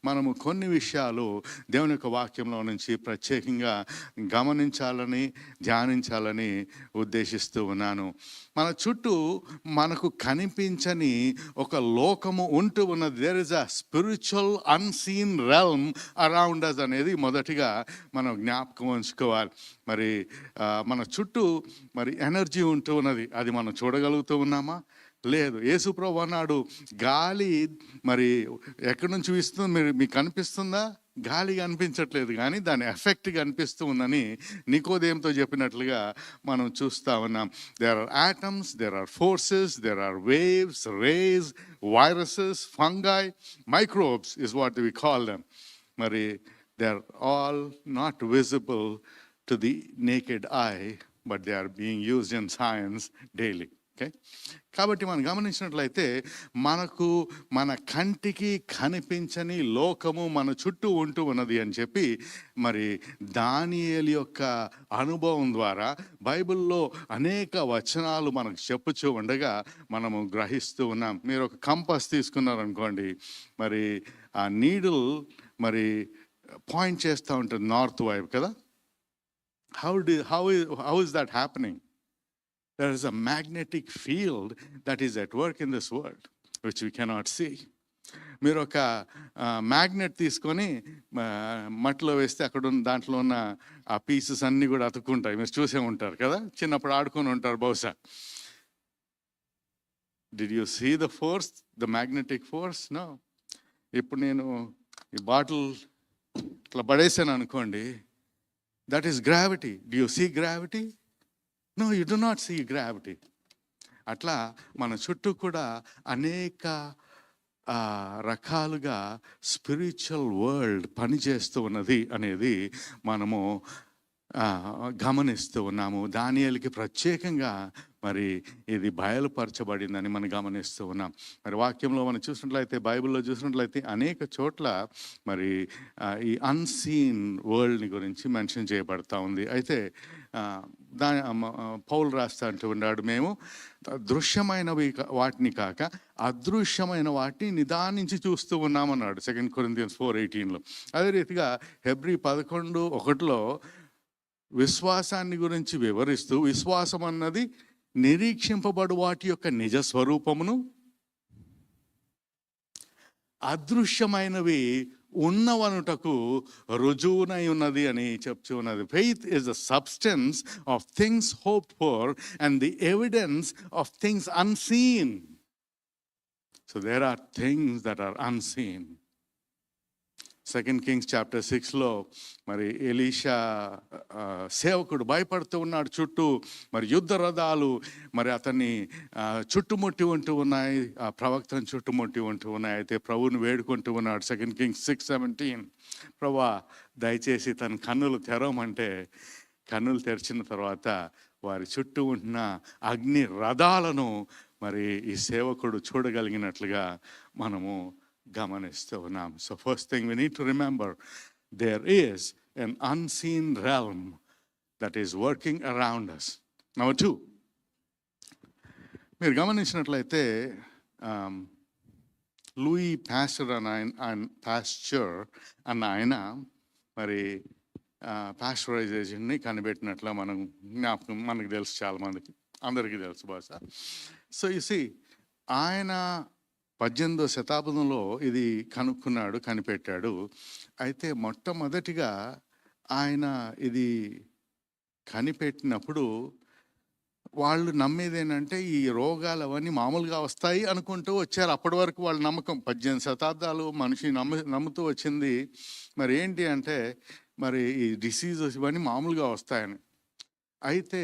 మనము కొన్ని విషయాలు దేవుని యొక్క వాక్యంలో నుంచి ప్రత్యేకంగా గమనించాలని, ధ్యానించాలని ఉద్దేశిస్తూ ఉన్నాను. మన చుట్టూ మనకు కనిపించని ఒక లోకము ఉంటూ ఉన్నది. There is a spiritual unseen realm around us అనేది మొదటిగా మనం జ్ఞాపకం ఉంచుకోవాలి. మరి మన చుట్టూ మరి ఎనర్జీ ఉంటూ ఉన్నది. అది మనం చూడగలుగుతూ ఉన్నామా? లేదు. యేసుప్రభు అన్నాడు, గాలి మరి ఎక్కడి నుంచి వీస్తుంది మీకు కనిపిస్తుందా? గాలి కనిపించట్లేదు, కానీ దాని ఎఫెక్ట్ కనిపిస్తూ ఉందని నికోదేముతో చెప్పినట్లుగా మనం చూస్తూ ఉన్నాం. There are atoms, there are forces, there are waves, rays, viruses, fungi, microbes is what we call them. మరి they are all not visible to the naked eye, but they are being used in science daily. Okay, కాబట్టి మనం గమనించినట్లయితే మనకు మన కంటికి కనిపించని లోకము మన చుట్టూ ఉంటూ ఉన్నది అని చెప్పి మరి దానియేలు యొక్క అనుభవం ద్వారా బైబిల్లో అనేక వచనాలు మనకు చెప్పుచూ ఉండగా మనము గ్రహిస్తూ ఉన్నాం. మీరు ఒక కంపాస్ తీసుకున్నారనుకోండి, మరి ఆ నీడిల్ మరి పాయింట్ చేస్తూ ఉంటుంది నార్త్ వైపు కదా. How is that happening? There is a magnetic field that is at work in this world, which we cannot see. మీరు ఒక మ్యాగ్నెట్ తీసుకొని మట్టిలో వేస్తే అక్కడ ఉన్న దాంట్లో ఉన్న ఆ పీసెస్ అన్నీ కూడా అతుక్కుంటాయి. మీరు చూసే ఉంటారు కదా, చిన్నప్పుడు ఆడుకొని ఉంటారు బహుశా. Did you see the force, the magnetic force? No. ఇప్పుడు నేను ఈ బాటిల్ ఇట్లా పడేసాను అనుకోండి, that is gravity. Do you see gravity? No, you do not see gravity. అట్లా మన చుట్టూ కూడా అనేక రకాలుగా స్పిరిచువల్ వరల్డ్ పనిచేస్తూ ఉన్నది అనేది మనము గమనిస్తూ ఉన్నాము. దానియేలుకి ప్రత్యేకంగా మరి ఇది బయలుపరచబడిందని మనం గమనిస్తూ ఉన్నాం. మరి వాక్యంలో మనం చూసినట్లయితే, బైబిల్లో చూసినట్లయితే అనేక చోట్ల మరి ఈ అన్సీన్ వరల్డ్ని గురించి మెన్షన్ చేయబడతా ఉంది. అయితే పౌలు రాస్తా అంటూ ఉన్నాడు, మేము దృశ్యమైనవి వాటిని కాక అదృశ్యమైన వాటిని నిదానించి చూస్తూ ఉన్నామన్నాడు 2 Corinthians 4:18. అదే రీతిగా హెబ్రీ 11:1 విశ్వాసాన్ని గురించి వివరిస్తూ, విశ్వాసం అన్నది నిరీక్షింపబడు వాటి యొక్క నిజ స్వరూపమును, అదృశ్యమైనవి ఉన్నవనుటకు రుజువునై ఉన్నది అని చెప్తూ ఉన్నది. Faith is the substance of things hoped for and the evidence of things unseen. So there are things that are unseen. 2 Kings chapter 6లో మరి ఎలీషా సేవకుడు భయపడుతూ ఉన్నాడు. చుట్టూ మరి యుద్ధ రథాలు మరి అతన్ని చుట్టుముట్టి ఉంటూ ఉన్నాయి, ఆ ప్రవక్తను చుట్టుముట్టి ఉంటూ ఉన్నాయి. అయితే ప్రభువుని వేడుకుంటూ ఉన్నాడు 2 Kings 6:17, ప్రభువా దయచేసి తన కన్నులు తెరవమంటే కన్నులు తెరిచిన తర్వాత వారి చుట్టూ ఉంటున్న అగ్ని రథాలను మరి ఈ సేవకుడు చూడగలిగినట్లుగా మనము గమనిస్తూ ఉన్నాం. So first thing we need to remember, there is an unseen realm that is working around us. Number 2, మీరు గమనించినట్లయితే లూయి పాస్టర్ అన్న ఆయన మరి పాస్టరైజేషన్ని కనిపెట్టినట్ల మనం జ్ఞాపకం, మనకు తెలుసు, చాలామందికి అందరికీ తెలుసు బహుశా. సో యు సీ, ఆయన 18వ శతాబ్దంలో ఇది కనిపెట్టాడు. అయితే మొట్టమొదటిగా ఆయన ఇది కనిపెట్టినప్పుడు వాళ్ళు నమ్మేది ఏంటంటే ఈ రోగాలు అవన్నీ మామూలుగా వస్తాయి అనుకుంటూ వచ్చారు. అప్పటి వరకు వాళ్ళ నమ్మకం 18 శతాబ్దాలు మనిషి నమ్ముతూ వచ్చింది మరి ఏంటి అంటే మరి ఈ డిసీజెస్ ఇవన్నీ మామూలుగా వస్తాయని. అయితే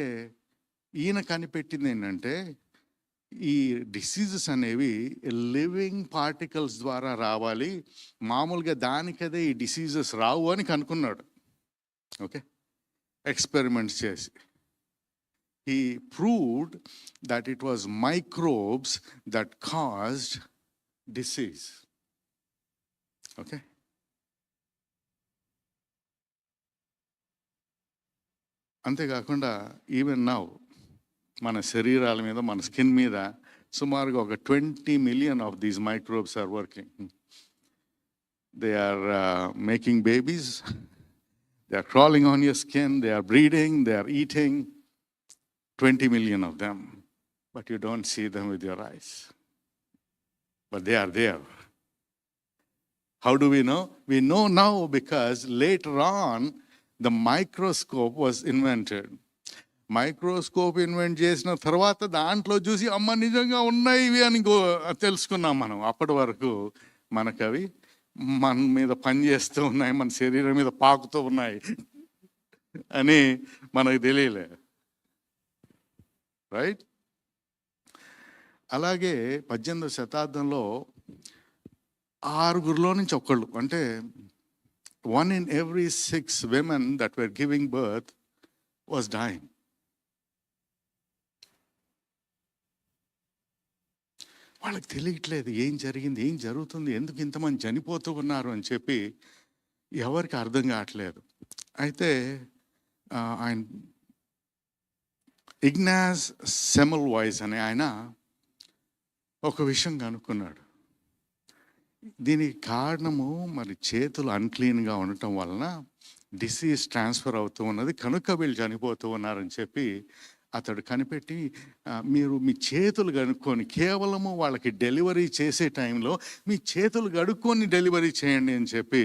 ఈయన కనిపెట్టింది ఏంటంటే ఈ డిసీజెస్ అనేవి లివింగ్ పార్టికల్స్ ద్వారా రావాలి, మామూలుగా దానికదే ఈ డిసీజెస్ రావు అని కనుక్కున్నాడు. ఓకే, ఎక్స్పెరిమెంట్స్ చేసి he proved that it was microbes that caused disease. Okay, అంతేకాకుండా ఈవెన్ నౌ మన శరీరాల మీద, మన స్కిన్ మీద సుమారుగా ఒక 20 million of these microbes are working. They are making babies, they are crawling on your skin, they are breeding, they are eating. 20 million of them, but you don't see them with your eyes. But they are there. How do we know? We know now because later on the microscope was invented. Microscope invent చేసిన తర్వాత దాంట్లో చూసి అమ్మ నిజంగా ఉన్నాయి ఇవి అని తెలుసుకున్నాం మనం. అప్పటి వరకు మనకు అవి మన మీద పనిచేస్తూ ఉన్నాయి, మన శరీరం మీద పాకుతూ ఉన్నాయి అని మనకు తెలియలే. రైట్? అలాగే 18వ శతాబ్దంలో 6 నుంచి ఒకళ్ళు, అంటే 1 in every 6 women that were giving birth was dying. వాళ్ళకి తెలియట్లేదు ఏం జరిగింది, ఏం జరుగుతుంది, ఎందుకు ఇంతమంది చనిపోతూ ఉన్నారు అని చెప్పి ఎవరికి అర్థం కావట్లేదు. అయితే ఆయన ఇగ్నాస్ సెమెల్వైస్ అనే ఆయన ఒక విషయం కనుక్కున్నాడు. దీనికి కారణము మరి చేతులు అన్క్లీన్గా ఉండటం వలన డిసీజ్ ట్రాన్స్ఫర్ అవుతూ ఉన్నది, కనుక వీళ్ళు చనిపోతూ ఉన్నారని చెప్పి అతడు కనిపెట్టి, మీరు మీ చేతులు కడుక్కొని కేవలము వాళ్ళకి డెలివరీ చేసే టైంలో మీ చేతులు కడుక్కొని డెలివరీ చేయండి అని చెప్పి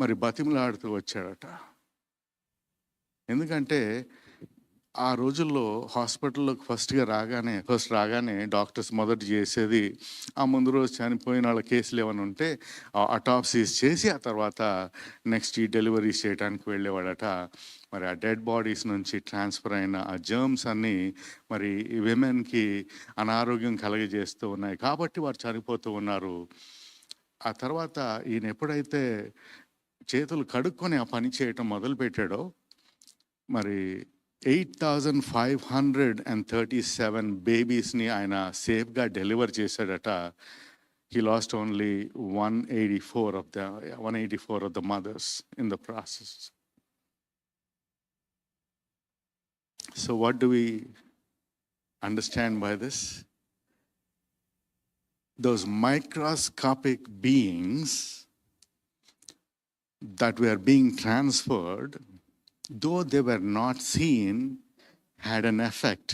మరి బతిమలాడుతూ వచ్చాడట. ఎందుకంటే ఆ రోజుల్లో హాస్పిటల్లోకి ఫస్ట్ రాగానే డాక్టర్స్ మొదట చేసేది ఆ ముందు రోజు చనిపోయిన వాళ్ళ కేసులు ఏమైనా ఉంటే అటాప్సీస్ చేసి ఆ తర్వాత నెక్స్ట్ ఈ డెలివరీస్ చేయడానికి వెళ్ళేవాడట. మరి ఆ డెడ్ బాడీస్ నుంచి ట్రాన్స్ఫర్ అయిన ఆ జర్మ్స్ అన్నీ మరి విమెన్కి అనారోగ్యం కలగజేస్తూ ఉన్నాయి, కాబట్టి వారు చనిపోతూ ఉన్నారు. ఆ తర్వాత ఈయన ఎప్పుడైతే చేతులు కడుక్కొని ఆ పని చేయటం మొదలుపెట్టాడో మరి 8,537 బేబీస్ని ఆయన సేఫ్గా డెలివర్ చేశాడట. He lost only 184 of the mothers in the process. So what do we understand by this? Those microscopic beings that were being transferred, though they were not seen, had an effect.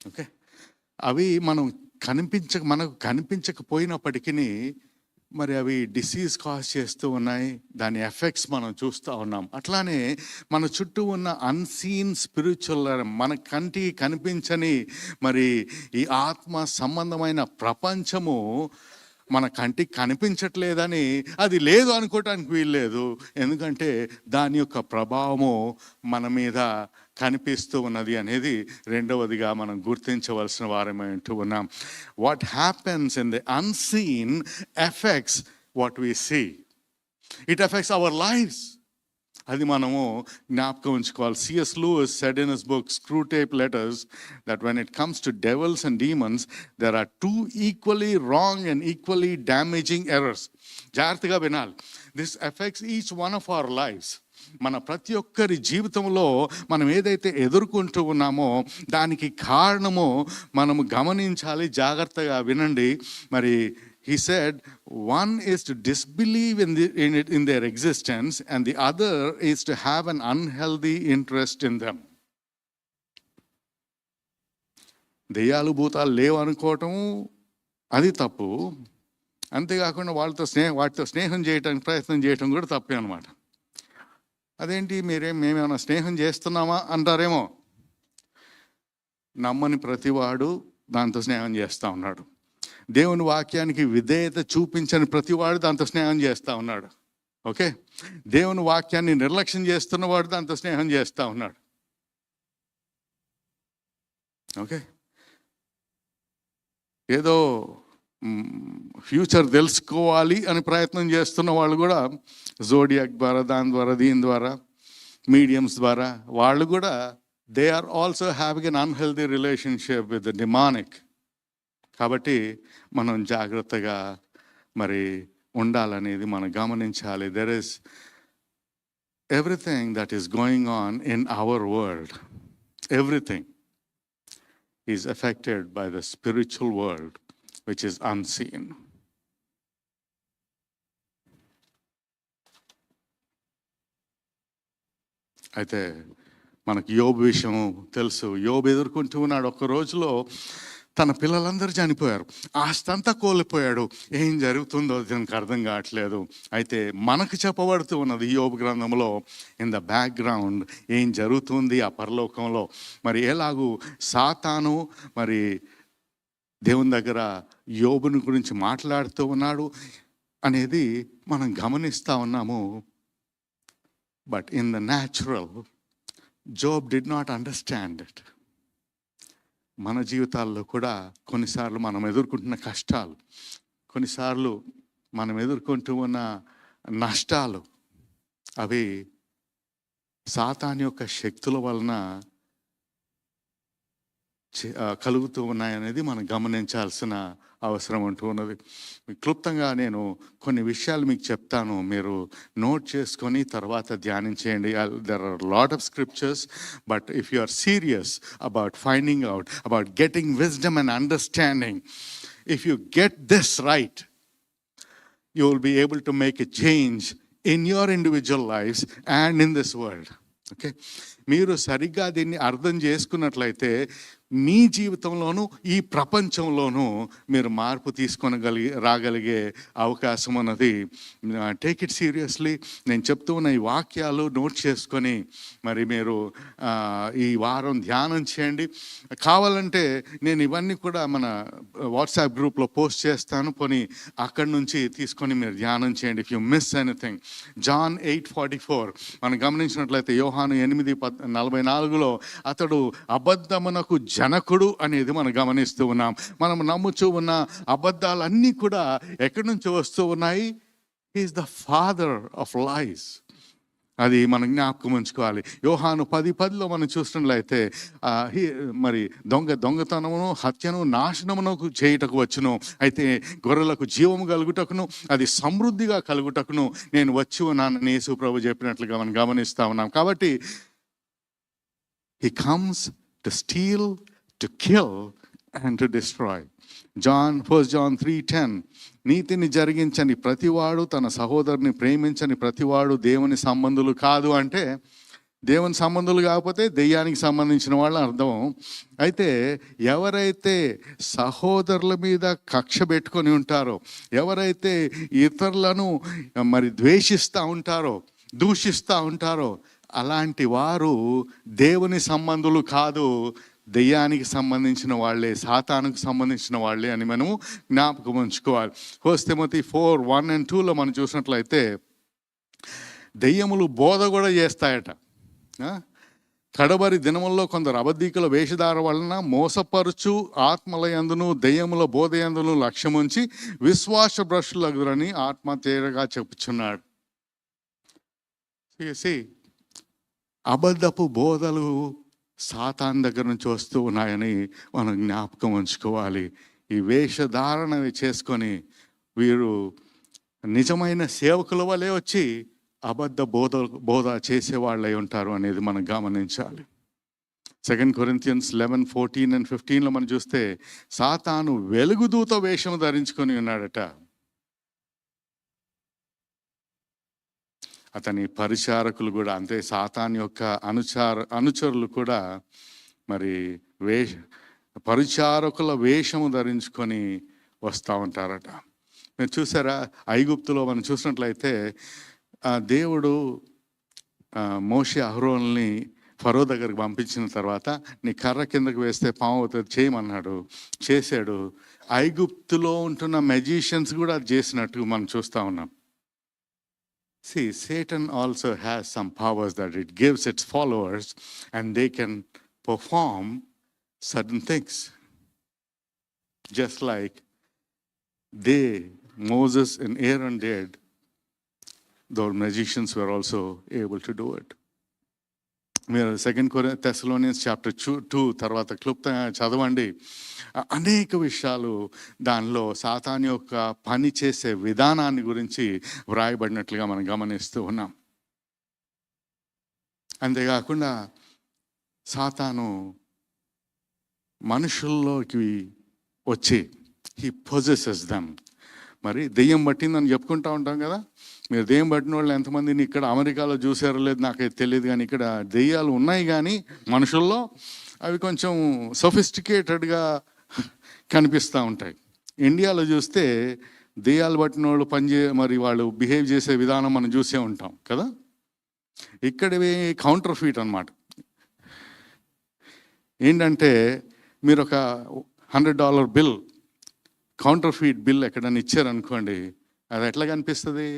Okay? అవి మనకు కనిపించకపోయినప్పటికీ మరి అవి disease cause చేస్తూ ఉన్నాయి, దాని effects మనం చూస్తూ ఉన్నాం. అట్లానే మన చుట్టూ ఉన్న అన్సీన్ స్పిరిచువల్, మన కంటికి కనిపించని మరి ఈ ఆత్మ సంబంధమైన ప్రపంచము మన కంటికి కనిపించట్లేదని అది లేదు అనుకోవటానికి వీల్లేదు. ఎందుకంటే దాని యొక్క ప్రభావము మన మీద కనిపిస్తూ ఉన్నది అనేది రెండవదిగా మనం గుర్తించవలసిన వారమే అంటూ ఉన్నాం. What happens in the unseen affects what we see. It affects our lifes. అది మనము జ్ఞాపకం ఉంచుకోవాలి. C.S. Lewis said in his book Screwtape Letters that when it comes to devils and demons, there are 2 equally wrong and equally damaging errors. జాగ్రత్తగా వినాలి. This affects each one of our lives. మన ప్రతి ఒక్కరి జీవితంలో మనం ఏదైతే ఎదుర్కొంటూ ఉన్నామో దానికి కారణము మనము గమనించాలి. జాగ్రత్తగా వినండి. మరి he said one is to disbelieve in their existence, and the other is to have an unhealthy interest in them. దెయ్యాలు భూతాలు లేవు అనుకోవటం అది తప్పు. అంతేకాకుండా వాటితో స్నేహం చేయడానికి ప్రయత్నం చేయటం కూడా తప్పే అనమాట. అదేంటి మేమేమైనా స్నేహం చేస్తున్నామా అంటారేమో. నమ్మని ప్రతివాడు దాంతో స్నేహం చేస్తూ ఉన్నాడు. దేవుని వాక్యానికి విధేయత చూపించని ప్రతివాడు దాంతో స్నేహం చేస్తూ ఉన్నాడు. ఓకే? దేవుని వాక్యాన్ని నిర్లక్ష్యం చేస్తున్నవాడు దాంతో స్నేహం చేస్తూ ఉన్నాడు. ఓకే? ఏదో ఫ్యూచర్ తెలుసుకోవాలి అని ప్రయత్నం చేస్తున్న వాళ్ళు కూడా జోడియాక్ ద్వారా, దాని ద్వారా, దీని ద్వారా, మీడియంస్ ద్వారా వాళ్ళు కూడా they are also having an unhealthy relationship with the demonic. కాబట్టి మనం జాగ్రత్తగా మరి ఉండాలనేది మనం గమనించాలి. There is everything that is going on in our world, everything is affected by the spiritual world which is unseen. అయితే మనకు యోబు విషయం తెలుసు. యోబు ఎదుర్కొంటూ ఉన్నాడు. ఒక్క రోజులో తన పిల్లలందరూ చనిపోయారు, ఆస్తి అంతా కోల్పోయాడు. ఏం జరుగుతుందో దీనికి అర్థం కావట్లేదు. అయితే మనకు చెప్పబడుతూ ఉన్నది యోబు గ్రంథంలో ఇన్ ద బ్యాక్గ్రౌండ్ ఏం జరుగుతుంది ఆ పరలోకంలో. మరి ఎలాగూ సాతాను మరి దేవుని దగ్గర యోబుని గురించి మాట్లాడుతూ ఉన్నాడు అనేది మనం గమనిస్తూ ఉన్నాము. But in the natural Job did not understand it. మన జీవితాల్లో కూడా కొన్నిసార్లు మనం ఎదుర్కొంటున్న కష్టాలు, కొన్నిసార్లు మనం ఎదుర్కొంటూ ఉన్న నష్టాలు, అవి సాతాను యొక్క శక్తుల వలన కలుగుతూ ఉన్నాయనేది మనం గమనించాల్సిన అవసరం అంటూ ఉన్నది. క్లుప్తంగా నేను కొన్ని విషయాలు మీకు చెప్తాను, మీరు నోట్ చేసుకొని తర్వాత ధ్యానం చేయండి. There are lot of scriptures, but if you are serious about finding out about getting wisdom and understanding, if you get this right, you will be able to make a change in your individual lives and in this world. Okay, మీరు సరిగ్గా దీన్ని అర్థం చేసుకున్నట్లయితే మీ జీవితంలోనూ ఈ ప్రపంచంలోనూ మీరు మార్పు రాగలిగే అవకాశం ఉన్నది. Take it seriously. నేను చెప్తూ ఉన్న ఈ వాక్యాలు నోట్ చేసుకొని మరి మీరు ఈ వారం ధ్యానం చేయండి. కావాలంటే నేను ఇవన్నీ కూడా మన వాట్సాప్ గ్రూప్లో పోస్ట్ చేస్తాను, పోనీ అక్కడి నుంచి తీసుకొని మీరు ధ్యానం చేయండి. If you miss anything, John 8:44 మనం గమనించినట్లయితే యోహాను 8:44లో అతడు అబద్ధమునకు జనకుడు అనేది మనం గమనిస్తూ ఉన్నాం. మనం నమ్ముచూ ఉన్న అబద్ధాలన్నీ కూడా ఎక్కడి నుంచి వస్తూ ఉన్నాయి? హీఈస్ ద ఫాదర్ ఆఫ్ లైస్. అది మనం జ్ఞాపకం ఉంచుకోవాలి. యోహాను 10:10లో మనం చూసినట్లయితే మరి దొంగతనమును హత్యను నాశనమునకు చేయుటకు వచ్చును, అయితే గొర్రెలకు జీవము కలుగుటకును అది సమృద్ధిగా కలుగుటకును నేను వచ్చి ఉన్నానని యేసు ప్రభు చెప్పినట్లుగా మనం గమనిస్తూ ఉన్నాం. కాబట్టి he comes to steal, to kill and to destroy. 1 John 3:10 నీతిని జరిగించని ప్రతివాడు, తన సహోదరుని ప్రేమించని ప్రతివాడు దేవుని సంబంధులు కాదు అంటే, దేవుని సంబంధులు కాకపోతే దెయ్యానికి సంబంధించిన వాళ్ళు అర్థం. అయితే ఎవరైతే సహోదరుల మీద కక్ష పెట్టుకొని ఉంటారో, ఎవరైతే ఇతరులను మరి ద్వేషిస్తూ ఉంటారో, దూషిస్తూ ఉంటారో, అలాంటి వారు దేవుని సంబంధులు కాదు, దెయ్యానికి సంబంధించిన వాళ్ళే, సాతానుకు సంబంధించిన వాళ్ళే అని మనము జ్ఞాపకం ఉంచుకోవాలి. 1 Timothy 4:1-2లో మనం చూసినట్లయితే దెయ్యములు బోధ కూడా చేస్తాయట. కడబరి దినముల్లో కొందరు అబద్ధీకుల వేషధార వలన మోసపరుచు ఆత్మలయందును దెయ్యముల బోధయందును లక్ష్యముంచి విశ్వాస భ్రష్టులగురని ఆత్మ తేరగా చెప్పుచున్నాడు. అబద్ధపు బోధలు సాతాన్ దగ్గర నుంచి వస్తూ ఉన్నాయని మనం జ్ఞాపకం ఉంచుకోవాలి. ఈ వేషధారణ చేసుకొని వీరు నిజమైన సేవకుల వలె వచ్చి అబద్ధ బోధ చేసేవాళ్ళై ఉంటారు అనేది మనం గమనించాలి. 2 Corinthians 11:14-15లో మనం చూస్తే సాతాను వెలుగుదూత వేషం ధరించుకొని ఉన్నాడట. అతని పరిచారకులు కూడా అంతే, సాతాన్ యొక్క అనుచరులు కూడా మరి పరిచారకుల వేషము ధరించుకొని వస్తూ ఉంటారట. మీరు చూసారా, ఐగుప్తులో మనం చూసినట్లయితే దేవుడు మోషే అహరోన్ని ఫరో దగ్గరికి పంపించిన తర్వాత నీ కర్ర కిందకు వేస్తే పాము అవుతుంది చేయమన్నాడు, చేశాడు. ఐగుప్తులో ఉంటున్న మెజిషియన్స్ కూడా అది చేసినట్టు మనం చూస్తూ ఉన్నాం. See, Satan also has some powers that it gives its followers and they can perform certain things. Just like Moses and Aaron did, the magicians were also able to do it. మీరు 2 Thessalonians chapter 2 తర్వాత క్లుప్తంగా చదవండి. అనేక విషయాలు దానిలో సాతాను యొక్క పని చేసే విధానాన్ని గురించి వ్రాయబడినట్లుగా మనం గమనిస్తూ ఉన్నాం. అంతేకాకుండా సాతాను మనుషుల్లోకి వచ్చి he possesses them. మరి దెయ్యం పట్టిందని చెప్పుకుంటూ ఉంటాం కదా. మీరు దెయ్యం పట్టిన వాళ్ళు ఎంతమందిని ఇక్కడ అమెరికాలో చూసారో లేదు నాకైతే తెలియదు, కానీ ఇక్కడ దెయ్యాలు ఉన్నాయి కానీ మనుషుల్లో అవి కొంచెం సొఫిస్టికేటెడ్గా కనిపిస్తూ ఉంటాయి. ఇండియాలో చూస్తే దెయ్యాలు పట్టిన వాళ్ళు మరి వాళ్ళు బిహేవ్ చేసే విధానం మనం చూసే ఉంటాం కదా. ఇక్కడవి కౌంటర్ ఫీట్ అన్నమాట. ఏంటంటే మీరు ఒక $100 బిల్, కౌంటర్ ఫీట్ బిల్ ఎక్కడైనా ఇచ్చారనుకోండి, అది ఎట్లా కనిపిస్తుంది?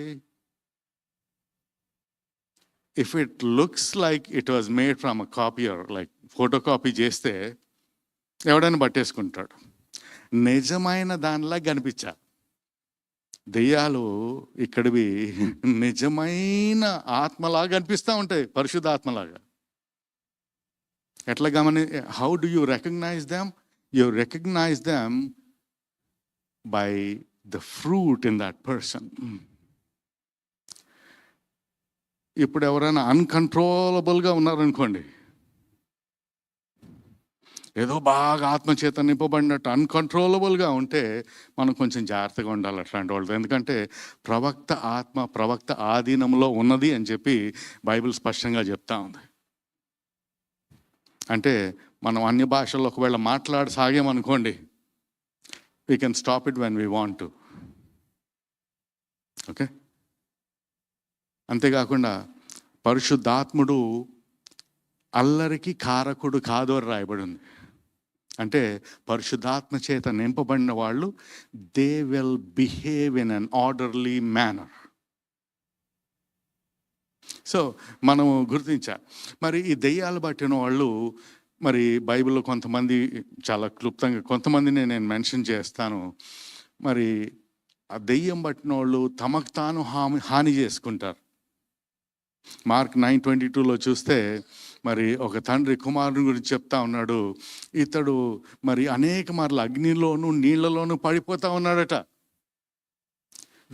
If it looks like it was made from a copier, like photo copy చేస్తే ఎవడైనా పట్టేసుకుంటాడు. నిజమైన దానిలా కనిపించాలి. దెయ్యాలు ఇక్కడివి నిజమైన ఆత్మలాగా కనిపిస్తూ ఉంటాయి, పరిశుద్ధ ఆత్మలాగా. ఎట్లా how do you recognise them? You recognise them by the fruit in that person. ఇప్పుడు ఎవరైనా అన్కంట్రోలబుల్గా ఉన్నారనుకోండి, ఏదో బాగా ఆత్మచేత నింపబడినట్టు అన్కంట్రోలబుల్గా ఉంటే మనం కొంచెం జాగ్రత్తగా ఉండాలి అట్లాంటి వాళ్ళతో. ఎందుకంటే ప్రవక్త ఆత్మ ప్రవక్త ఆధీనంలో ఉన్నది అని చెప్పి బైబిల్ స్పష్టంగా చెప్తా ఉంది. అంటే మనం అన్య భాషల్లో ఒకవేళ మాట్లాడసాగామనుకోండి, we can stop it when we want to. Okay. అంతేకాకుండా పరిశుద్ధాత్ముడు అల్లరికి కారకుడు కాదు అని రాయబడి ఉంది. అంటే పరిశుద్ధాత్మ చేత నింపబడిన వాళ్ళు they will behave in an orderly manner. So మనము గుర్తించాలి. మరి ఈ దెయ్యాలు పట్టిన వాళ్ళు మరి బైబిల్లో కొంతమంది చాలా క్లుప్తంగా కొంతమందిని నేను మెన్షన్ చేస్తాను. మరి ఆ దెయ్యం పట్టిన వాళ్ళు తమకు తాను హాని చేసుకుంటారు. మార్క్ 9:22లో చూస్తే మరి ఒక తండ్రి కుమారుని గురించి చెప్తా ఉన్నాడు. ఇతడు మరి అనేక మార్లు అగ్నిలోను నీళ్లలోనూ పడిపోతా ఉన్నాడట.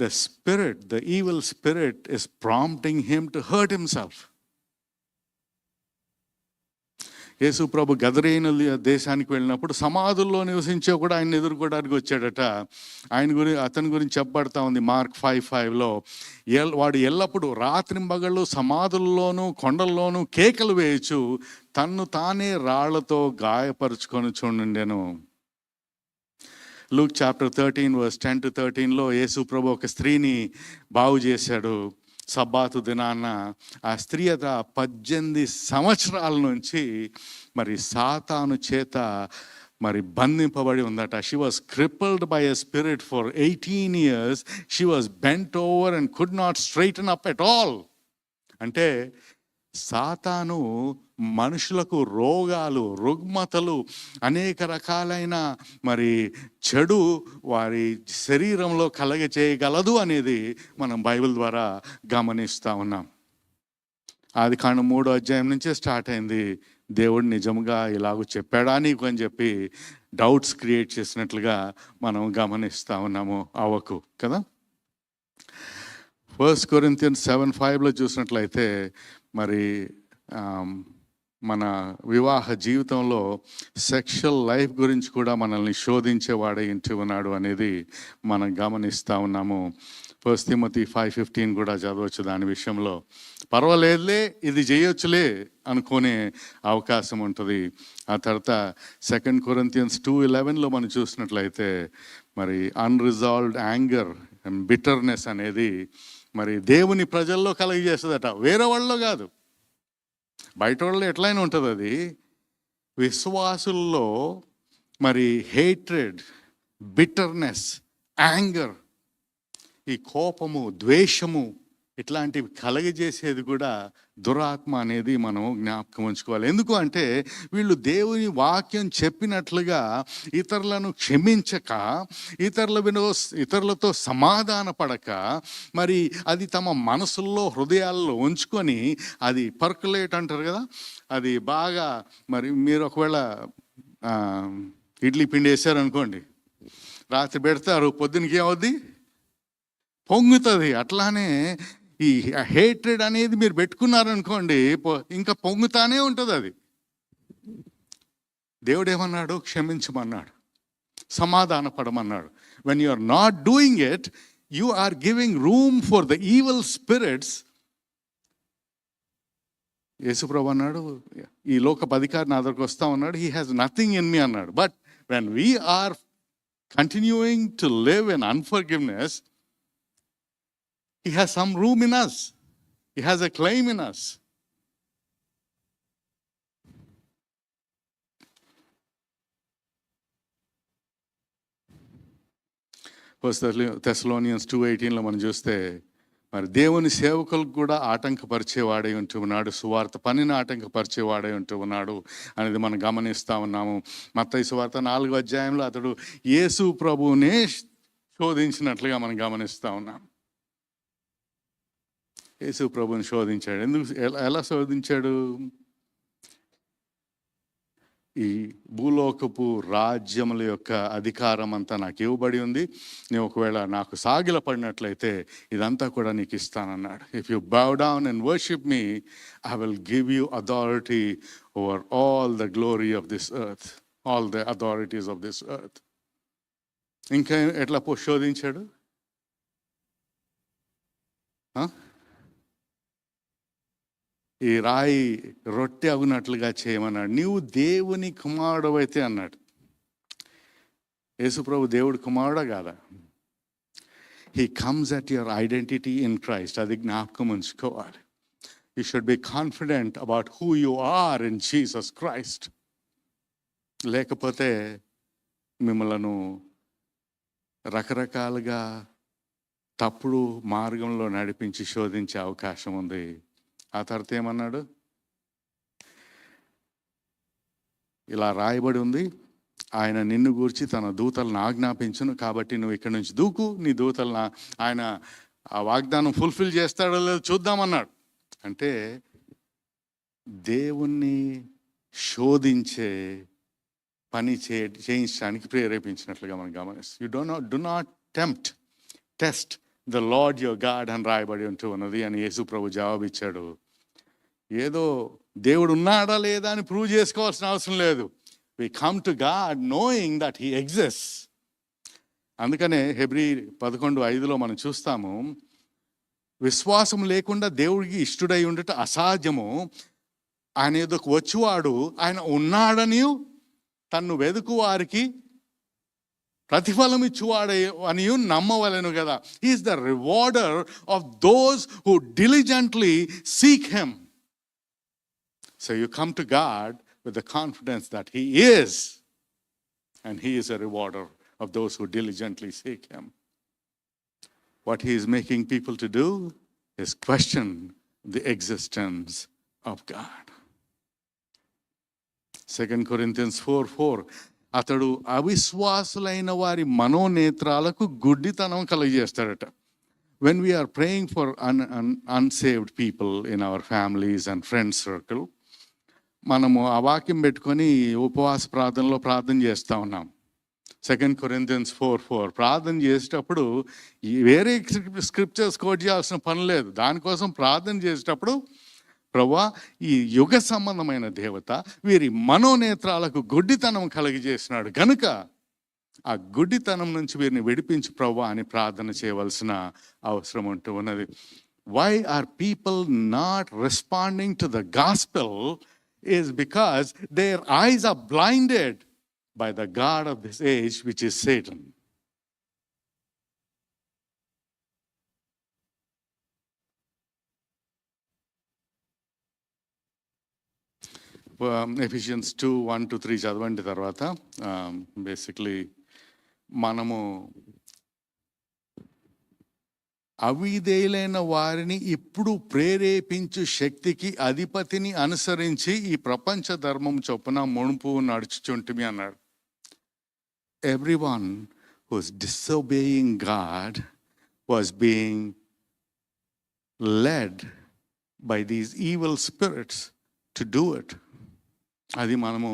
The spirit, the evil spirit is prompting him to hurt himself. యేసు ప్రభు గదరేను దేశానికి వెళ్ళినప్పుడు సమాధుల్లో నివసించే కూడా ఆయన ఎదుర్కోవడానికి వచ్చాడట. అతని గురించి చెప్పబడతా ఉంది మార్క్ 5:5లో. వాడు ఎల్లప్పుడూ రాత్రింబగళ్ళు సమాధుల్లోనూ కొండల్లోనూ కేకలు వేయచ్చు, తన్ను తానే రాళ్లతో గాయపరుచుకొని చూడండెను. లూక్ చాప్టర్ 13:10-13లో యేసు ప్రభు ఒక స్త్రీని బాగు చేశాడు. సబ్బాతు దినాన్న ఆ స్త్రీ 18 సంవత్సరాల నుంచి మరి సాతాను చేత మరి బంధింపబడి ఉందట. She was crippled by a spirit for 18 years. She was bent over and could not straighten up at all. అంటే సాతాను మనుషులకు రోగాలు, రుగ్మతలు, అనేక రకాలైన మరి చెడు వారి శరీరంలో కలగచేయగలదు అనేది మనం బైబిల్ ద్వారా గమనిస్తూ ఉన్నాం. ఆదికాండం 3వ అధ్యాయం నుంచే స్టార్ట్ అయింది. దేవుడు నిజంగా ఇలాగ చెప్పాడా నీకు అని చెప్పి డౌట్స్ క్రియేట్ చేసినట్లుగా మనం గమనిస్తూ ఉన్నాము అవ్వకు కదా. 1 Corinthians 7:5లో చూసినట్లయితే మరి మన వివాహ జీవితంలో సెక్షువల్ లైఫ్ గురించి కూడా మనల్ని శోధించేవాడే ఇంటి ఉన్నాడు అనేది మనం గమనిస్తూ ఉన్నాము. 1 Timothy 5:15 కూడా చదవచ్చు. దాని విషయంలో పర్వాలేదులే, ఇది చేయొచ్చులే అనుకునే అవకాశం ఉంటుంది. ఆ తర్వాత 2 Corinthians 2:11లో మనం చూసినట్లయితే మరి అన్రిజాల్వ్డ్ యాంగర్ అండ్ బిటర్నెస్ అనేది మరి దేవుని ప్రజల్లో కలుగజేస్తుందట, వేరే వాళ్ళలో కాదు. బయట వాళ్ళు ఎట్లయినా ఉంటుంది అది. విశ్వాసుల్లో మరి హేట్రెడ్, బిటర్నెస్, యాంగర్, ఈ కోపము, ద్వేషము ఇట్లాంటివి కలగజేసేది కూడా దురాత్మ అనేది మనం జ్ఞాపకం ఉంచుకోవాలి. ఎందుకు అంటే వీళ్ళు దేవుని వాక్యం చెప్పినట్లుగా ఇతరులను క్షమించక, ఇతరులతో సమాధాన పడక, మరి అది తమ మనసుల్లో హృదయాల్లో ఉంచుకొని అది పర్కులేట్ అంటారు కదా, అది బాగా మరి మీరు ఒకవేళ ఇడ్లీ పిండి వేసారనుకోండి, రాత్రి పెడతారు, పొద్దునకి ఏమవుద్ది? పొంగుతుంది. అట్లానే ఈ హేట్రెడ్ అనేది మీరు పెట్టుకున్నారనుకోండి, ఇంకా పొంగుతానే ఉంటుంది అది. దేవుడు ఏమన్నాడు? క్షమించమన్నాడు, సమాధాన పడమన్నాడు. When you are not doing it, you are giving room for the evil spirits. Yesuprabhu అన్నాడు, ఈ లోకపు అధికారి నా దగ్గరకు వస్తా ఉన్నాడు, he has nothing in me అన్నాడు, but when we are continuing to live in unforgiveness, he has some room in us. He has a claim in us. First Thessalonians 2:18 మనం చూస్తే మరి దేవుని సేవకులకు కూడా ఆటంకపరిచేవాడై ఉంటూ ఉన్నాడు, సువార్త పనిని ఆటంకపరిచేవాడై ఉంటూ ఉన్నాడు అనేది మనం గమనిస్తూ ఉన్నాము. మత్తయి సువార్త 4వ అధ్యాయంలో అతడు యేసు ప్రభువునే శోధించినట్లుగా మనం గమనిస్తూ ఉన్నాం. యేసు ప్రభువుని శోధించాడు. ఎందుకు, ఎలా శోధించాడు? ఈ భూలోకపు రాజ్యముల యొక్క అధికారం అంతా నాకు ఇవ్వబడి ఉంది, నేను ఒకవేళ నాకు సాగిల పడినట్లయితే ఇదంతా కూడా నీకు ఇస్తానన్నాడు. If you bow down and worship me, I will give you authority over all the glory of this earth, all the authorities of this earth. ఇంకా ఎట్లా శోధించాడు? ఈ రాయి రొట్టె అగునట్లుగా చేయమన్నాడు. నీవు దేవుని కుమారుడు అయితే అన్నాడు. యేసుప్రభు దేవుడు కుమారుడా కాదా? He comes at your identity in Christ. అది జ్ఞాపకం ఉంచుకోవాలి. You should be confident about who you are in Jesus Christ. లేకపోతే మిమ్మలను రకరకాలుగా తప్పుడు మార్గంలో నడిపించి శోధించే అవకాశం ఉంది. ఆ తర్వాత ఏమన్నాడు? ఇలా రాయబడి ఉంది, ఆయన నిన్ను గూర్చి తన దూతలను ఆజ్ఞాపించును, కాబట్టి నువ్వు ఇక్కడి నుంచి దూకు, నీ దూతలను ఆయన ఆ వాగ్దానం ఫుల్ఫిల్ చేస్తాడో లేదో చూద్దామన్నాడు. అంటే దేవుణ్ణి శోధించే పని చేయించడానికి ప్రేరేపించినట్లుగా మనం గమనిస్తాం. You do not test the lord your God అని రాయబడి ఉంటూ ఉన్నది అని యేసు ప్రభు జవాబిచ్చాడు. ఏదో దేవుడు ఉన్నాడా లేదా అని ప్రూవ్ చేసుకోవాల్సిన అవసరం లేదు. We come to God knowing that he exists. అందుకనే హెబ్రీ 11:5 మనం చూస్తాము, విశ్వాసం లేకుండా దేవుడికి ఇష్టడై ఉండట అసాధ్యము. ఆయన ఏదోకు వచ్చువాడు ఆయన ఉన్నాడని తన్ను వెదుకు వారికి ప్రతిఫలం ఇచ్చువాడే అని నమ్మవలెను కదా. He is the rewarder of those who diligently seek him. So you come to God with the confidence that he is, and he is a rewarder of those who diligently seek him. What he is making people to do is question the existence of God. 2 Corinthians 4:4 అతడు అవిశ్వాసులైన వారి మనోనేత్రాలకు గుడ్డితనం కలుగజేస్తాడట. When we are praying for unsaved people in our families and friend circle, మనము ఆ వాక్యం పెట్టుకొని ఉపవాస ప్రార్థనలో ప్రార్థన చేస్తూ ఉన్నాం. 2 Corinthians 4:4 ప్రార్థన చేసేటప్పుడు వేరే స్క్రిప్చర్స్ కోట్ చేయాల్సిన పని లేదు. దానికోసం ప్రార్థన చేసేటప్పుడు, ప్రభువా ఈ యుగ సంబంధమైన దేవత వీరి మనోనేత్రాలకు గుడ్డితనం కలిగజేసినాడు కనుక ఆ గుడ్డితనం నుంచి వీరిని విడిపించు ప్రభువా అని ప్రార్థన చేయవలసిన అవసరం ఉంటూ ఉన్నది. Why are people not responding to the gospel is because their eyes are blinded by the god of this age, which is Satan. Ephesians 2:1-3 చదవండి. తర్వాత బేసిక్లీ మనము అవిధేయులైన వారిని ఇప్పుడు ప్రేరేపించు శక్తికి అధిపతిని అనుసరించి ఈ ప్రపంచ ధర్మం చొప్పున మునుపు నడుచుచుంటిమి అన్నాడు. Everyone who is disobeying God was being led by these evil spirits to do it. అది మనము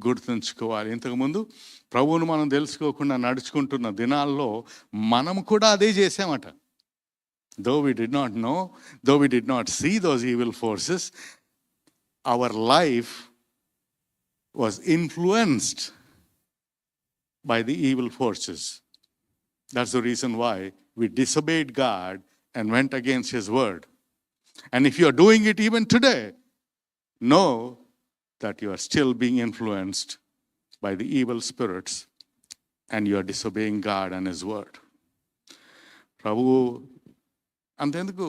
గుర్తుంచుకోవాలి. ఇంతకుముందు ప్రభువును మనం తెలుసుకోకుండా నడుచుకుంటున్న దినాల్లో మనము కూడా అదే చేసామట. Though we did not know, though we did not see those evil forces, our life was influenced by the evil forces. That's the reason why we disobeyed God and went against his word. And if you are doing it even today, know that you are still being influenced by the evil spirits and you are disobeying God and His word. ప్రభు అంతెందుకు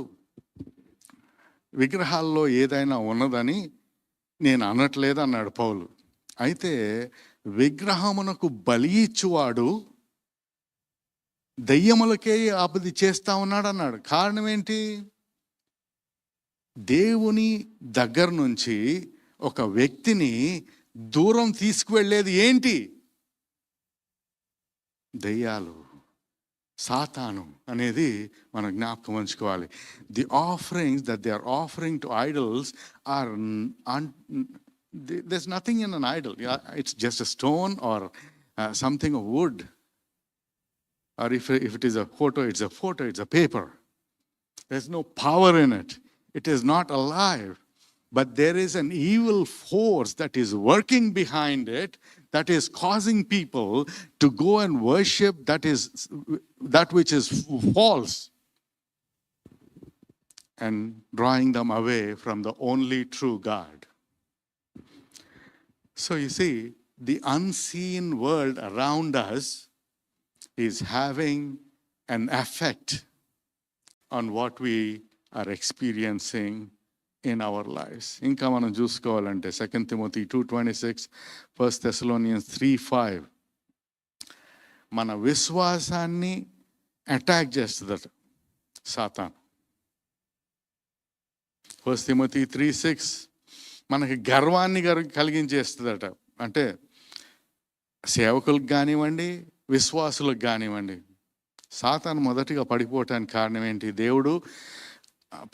విగ్రహాల్లో ఏదైనా ఉన్నదని నేను అనట్లేదు అన్నాడు పౌలు. అయితే విగ్రహమునకు బలి ఇచ్చువాడు దయ్యములకే ఆపది చేస్తా ఉన్నాడు అన్నాడు. కారణం ఏంటి? దేవుని దగ్గర నుంచి ఒక వ్యక్తిని దూరం తీసుకువెళ్ళేది ఏంటి? దయ్యాలు, సాతాను అనేది మనం జ్ఞాపకం ఉంచుకోవాలి. The offerings that they are offering to idols are there's nothing in an idol. Yeah, it's just a stone or something of wood. Or if it is a photo, it's a paper. There's no power in it. It is not alive. But there is an evil force that is working behind it, that is causing people to go and worship that which is false, and drawing them away from the only true God. So you see, the unseen world around us is having an effect on what we are experiencing in our lives. ఇంకా మనం చూసుకోవాలంటే 2 Timothy 2:26, 1 Thessalonians 3:5 మన విశ్వాసాన్ని attack చేస్తుందట సాతాను. 1 Timothy 3:6 మనకి గర్వాన్ని కలిగించేస్తుందట. అంటే సేవకులకు కానివ్వండి, విశ్వాసులకు కానివ్వండి. సాతాను మొదటిగా పడిపోవటానికి కారణం ఏంటి? దేవుడు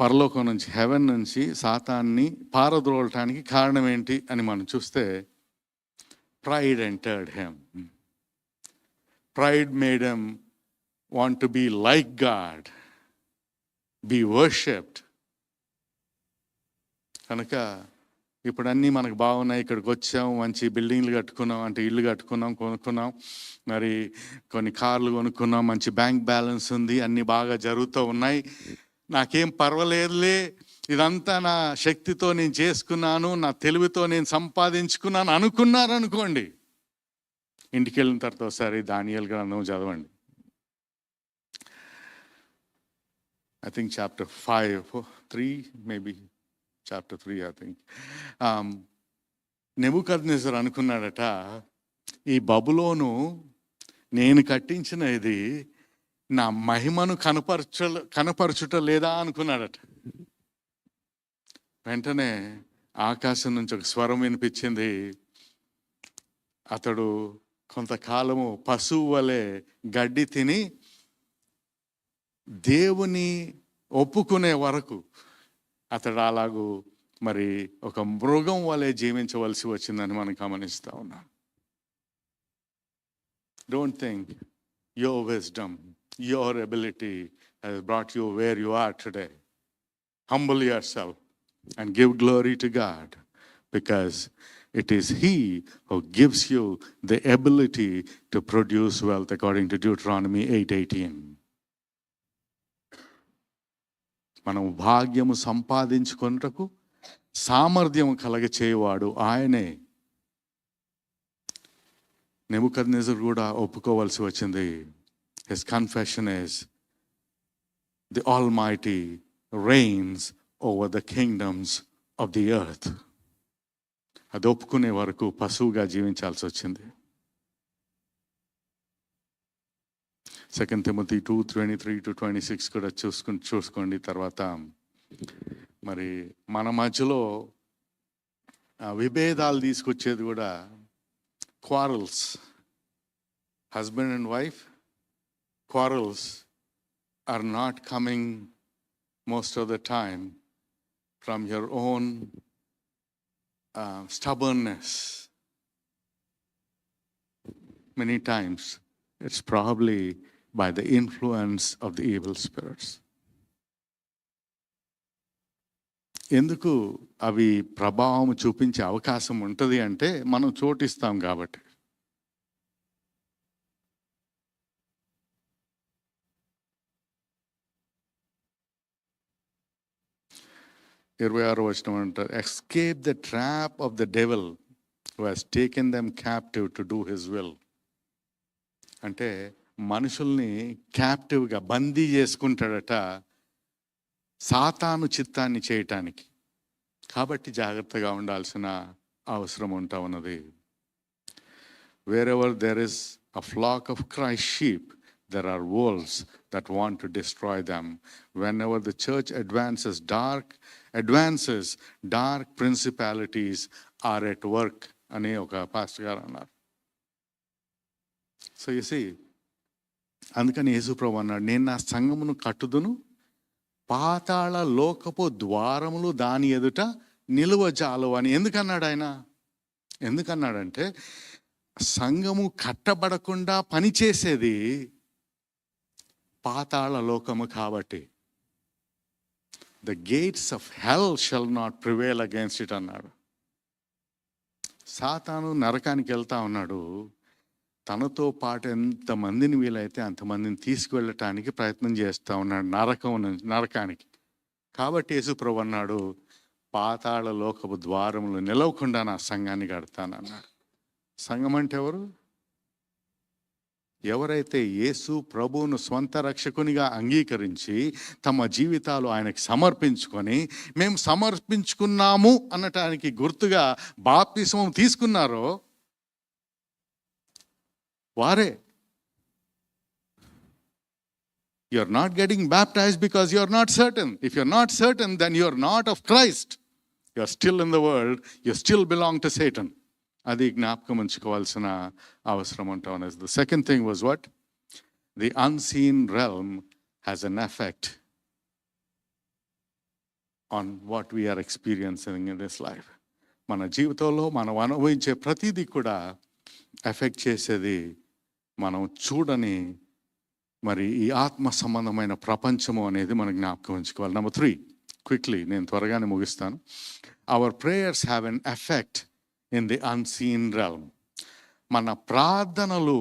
పరలోకం నుంచి, హెవెన్ నుంచి సాతాన్ని పారద్రోలటానికి కారణం ఏంటి అని మనం చూస్తే, pride entered him. Pride made him want to be like God, be worshipped. కనుక ఇప్పుడు అన్నీ మనకు బాగున్నాయి, ఇక్కడికి వచ్చాం, మంచి బిల్డింగ్లు కట్టుకున్నాం, అంటే ఇల్లు కట్టుకున్నాం, కొనుక్కున్నాం, మరి కొన్ని కార్లు కొనుక్కున్నాం, మంచి బ్యాంక్ బ్యాలెన్స్ ఉంది, అన్నీ బాగా జరుగుతూ ఉన్నాయి, నాకేం పర్వాలేదులే, ఇదంతా నా శక్తితో నేను చేసుకున్నాను, నా తెలివితో నేను సంపాదించుకున్నాను అనుకున్నారనుకోండి. ఇంటికి వెళ్ళిన తర్వాత ఒకసారి దానియేలు గ్రంథం చదవండి. I think chapter 5, 3 maybe. Chapter 3, I think. Nebuchadnezzar అనుకున్నాడట, ఈ బబులోను నేను కట్టించిన ఇది నా మహిమను కనపరచుట లేదా అనుకున్నాడట. వెంటనే ఆకాశం నుంచి ఒక స్వరం వినిపించింది. అతడు కొంతకాలము పశువు వలె గడ్డి తిని దేవుని ఒప్పుకునే వరకు అతడు అలాగూ మరి ఒక మృగం వలె జీవించవలసి వచ్చిందని మనం గమనిస్తూ ఉన్నాం. Don't think your wisdom, your ability has brought you where you are today. Humble yourself and give glory to God, because it is He who gives you the ability to produce wealth, according to Deuteronomy 8:18. మనం భాగ్యము సంపాదించుకొనుటకు సామర్థ్యము కలగచేయవాడు ఆయనే. Nebuchadnezzar కూడా ఒప్పుకోవాల్సి వచ్చింది. His confession is, the Almighty reigns over the kingdoms of the earth. అది ఒప్పుకునే వరకు పశువుగా జీవించాల్సి వచ్చింది. 2 Timothy 2:23-26 కూడా చూసుకోండి. తర్వాత మరి మన మధ్యలో విభేదాలు తీసుకొచ్చేది కూడా quarrels. Husband and wife quarrels are not coming most of the time from your own stubbornness. Many times it's probably by the influence of the evil spirits. ఎందుకు అవి ప్రభావం చూపించే అవకాశం ఉంటుంది అంటే మనం చోటిస్తాం కాబట్టి. 26వ వచనం అంటారు, escape the trap of the devil who has taken them captive to do his will. అంటే మనుషుల్ని క్యాప్టివ్గా బందీ చేసుకుంటాడట సాతాను చిత్తాన్ని చేయటానికి. కాబట్టి జాగ్రత్తగా ఉండాల్సిన అవసరం ఉంటా ఉన్నది. Wherever there is a flock of Christ sheep, there are wolves that want to destroy them. Whenever the church advances, dark principalities are at work అని ఒక పాస్టర్ గారు అన్నారు. సో యు సీ, అందుకని యేసుప్రభు అన్నాడు, నేను నా సంఘమును కట్టుదును, పాతాళ లోకపు ద్వారములు దాని ఎదుట నిలువజాలవు అని. ఎందుకన్నాడు ఆయన? ఎందుకన్నాడంటే సంఘము కట్టబడకుండా పనిచేసేది పాతాళ లోకము కాబట్టి. The gates of hell shall not prevail against it అన్నాడు. సాతాను నరకానికి వెళ్తా ఉన్నాడు, తనతో పాటు ఎంతమందిని వీలైతే అంతమందిని తీసుకువెళ్ళటానికి ప్రయత్నం చేస్తూ ఉన్నాడు నరకానికి. కాబట్టి యేసుప్రభు అన్నాడు, పాతాళ లోకపు ద్వారములు నిలవకుండా నా సంఘాన్ని కడతానన్నాడు. సంఘం అంటే ఎవరు? ఎవరైతే యేసు ప్రభువును స్వంత రక్షకునిగా అంగీకరించి తమ జీవితాలు ఆయనకు సమర్పించుకొని, మేము సమర్పించుకున్నాము అనటానికి గుర్తుగా బాప్తిస్మం తీసుకున్నారో వారే. You're not getting baptized because you're not certain. If you're not certain, then you're not of Christ. You're still in the world. You still belong to Satan. అది జ్ఞాపకం ఉంచుకోవాల్సిన అవసరం ఉంటా ఉన్నది. The second thing was what? The unseen realm has an effect on what we are experiencing in this life. మన జీవితంలో మనం అనుభవించే ప్రతిదీ కూడా ఎఫెక్ట్ చేసేది మనం చూడని మరి ఈ ఆత్మ సంబంధమైన ప్రపంచము అనేది మనం జ్ఞాపకం ఉంచుకోవాలి. నెంబర్ 3, క్విక్లీ, నేను త్వరగానే ముగిస్తాను. Our prayers have an effect in the unseen realm. మన ప్రార్థనలు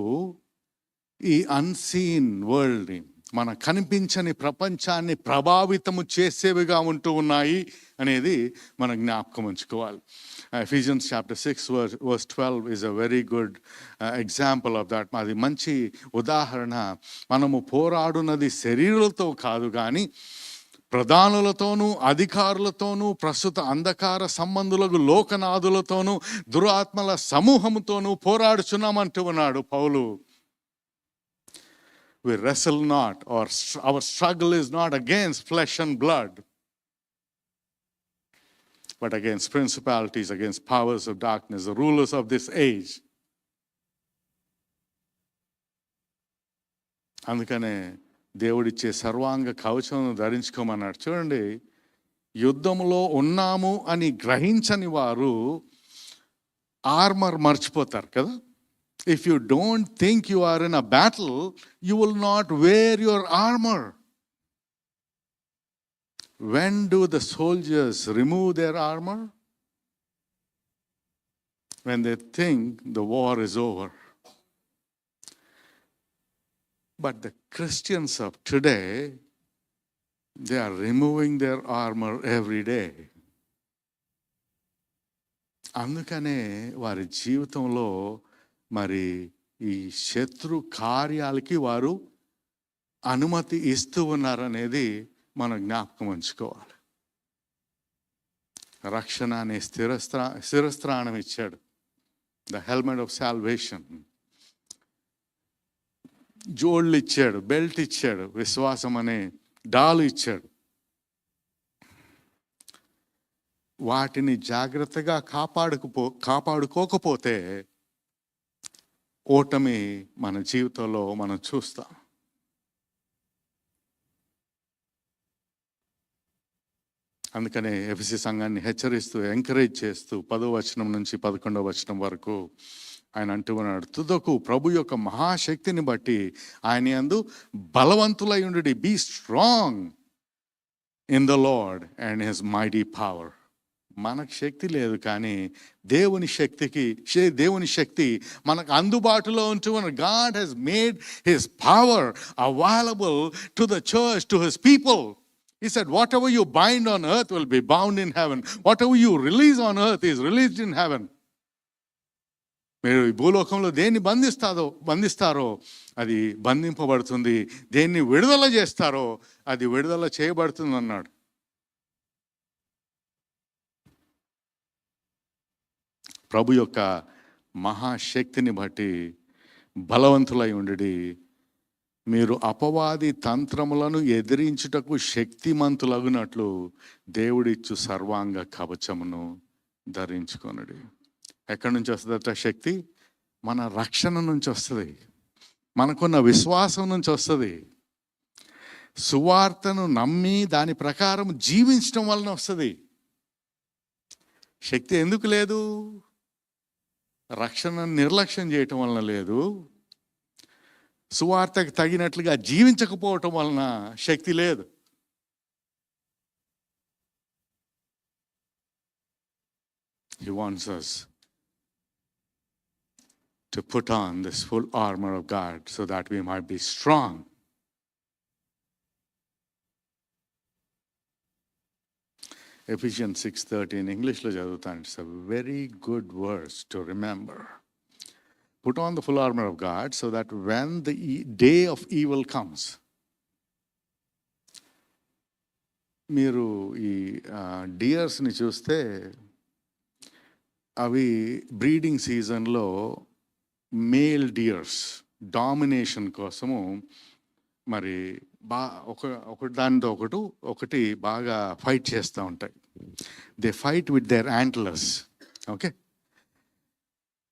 ఈ అన్సీన్ వరల్డ్ని, మన కనిపించని ప్రపంచాన్ని ప్రభావితము చేసేవిగా ఉంటూ ఉన్నాయి అనేది మనం జ్ఞాపకం ఉంచుకోవాలి. Ephesians chapter 6 verse 12 is a very good example of that. అది మంచి ఉదాహరణ. మనము పోరాడున్నది శరీరాలతో కాదు కానీ ప్రధానులతోనూ అధికారులతోనూ ప్రస్తుత అంధకార సంబంధులకు లోకనాథులతోనూ దురాత్మల సమూహముతోనూ పోరాడుచున్నామంటూ ఉన్నాడు పౌలు. We wrestle not, or our struggle is not against flesh and blood, but against principalities, against powers of darkness, the rulers of this age. అందుకనే దేవుడిచ్చే సర్వాంగ కవచం ధరించుకోమన్నాడు. చూడండి, యుద్ధంలో ఉన్నాము అని గ్రహించని వారు ఆర్మర్ మర్చిపోతారు కదా. If you don't think you are in a battle, you will not wear your armor. When do the soldiers remove their armor? When they think the war is over. But the Christians of today, they are removing their armor every day. అందుకనే వారి జీవితంలో మరి ఈ శత్రు కార్యాలకి వారు అనుమతి ఇస్తూ ఉన్నారనేది మనం జ్ఞాపకం ఉంచుకోవాలి. రక్షణ అనే శిరస్త్రాణం ఇచ్చాడు, ద హెల్మెట్ ఆఫ్ సాల్వేషన్. జోళ్ళు ఇచ్చాడు, బెల్ట్ ఇచ్చాడు, విశ్వాసం అనే డాలు ఇచ్చాడు. వాటిని జాగ్రత్తగా కాపాడుకోకపోతే ఓటమి మన జీవితంలో మనం చూస్తాం. అందుకనే ఎఫెసీ సంఘాన్ని హెచ్చరిస్తూ, ఎంకరేజ్ చేస్తూ 10వ వచనం నుంచి 11వ వచనం వరకు ఆయన అంటూ ఉన్నాడు, తుదకు ప్రభు యొక్క మహాశక్తిని బట్టి ఆయన యందు బలవంతులై ఉండుడి. Be strong in the Lord and his mighty power. మనకు శక్తి లేదు కానీ దేవుని శక్తి మనకు అందుబాటులో ఉంటూ ఉన్న. God has made his power available to the church, to his people. He said, whatever you bind on earth will be bound in heaven. Whatever you release on earth is released in heaven. మీరు ఈ భూలోకంలో దేన్ని బంధిస్తారో అది బంధింపబడుతుంది, దేన్ని విడుదల చేస్తారో అది విడుదల చేయబడుతుంది అన్నాడు. ప్రభు యొక్క మహాశక్తిని బట్టి బలవంతులై ఉండి మీరు అపవాది తంత్రములను ఎదిరించుటకు శక్తిమంతులగునట్లు దేవుడిచ్చు సర్వాంగ కవచమును ధరించుకొనుడి. ఎక్కడి నుంచి వస్తుందట శక్తి? మన రక్షణ నుంచి వస్తుంది, మనకున్న విశ్వాసం నుంచి వస్తుంది, సువార్తను నమ్మి దాని ప్రకారం జీవించడం వలన వస్తుంది. శక్తి ఎందుకు లేదు? రక్షణను నిర్లక్ష్యం చేయటం వలన లేదు, సువార్తకు తగినట్లుగా జీవించకపోవటం వలన శక్తి లేదు. He wants us to put on this full armor of God so that we might be strong. Ephesians 6:13 English lo chadutanu. It's a very good verse to remember. Put on the full armor of God so that when the day of evil comes. మీరు ఈ డియర్స్ని చూస్తే అవి breeding సీజన్లో male dears domination కోసము మరి ఒకటి దానితో ఒకటి బాగా ఫైట్ చేస్తూ ఉంటాయి. They fight with their antlers. Okay,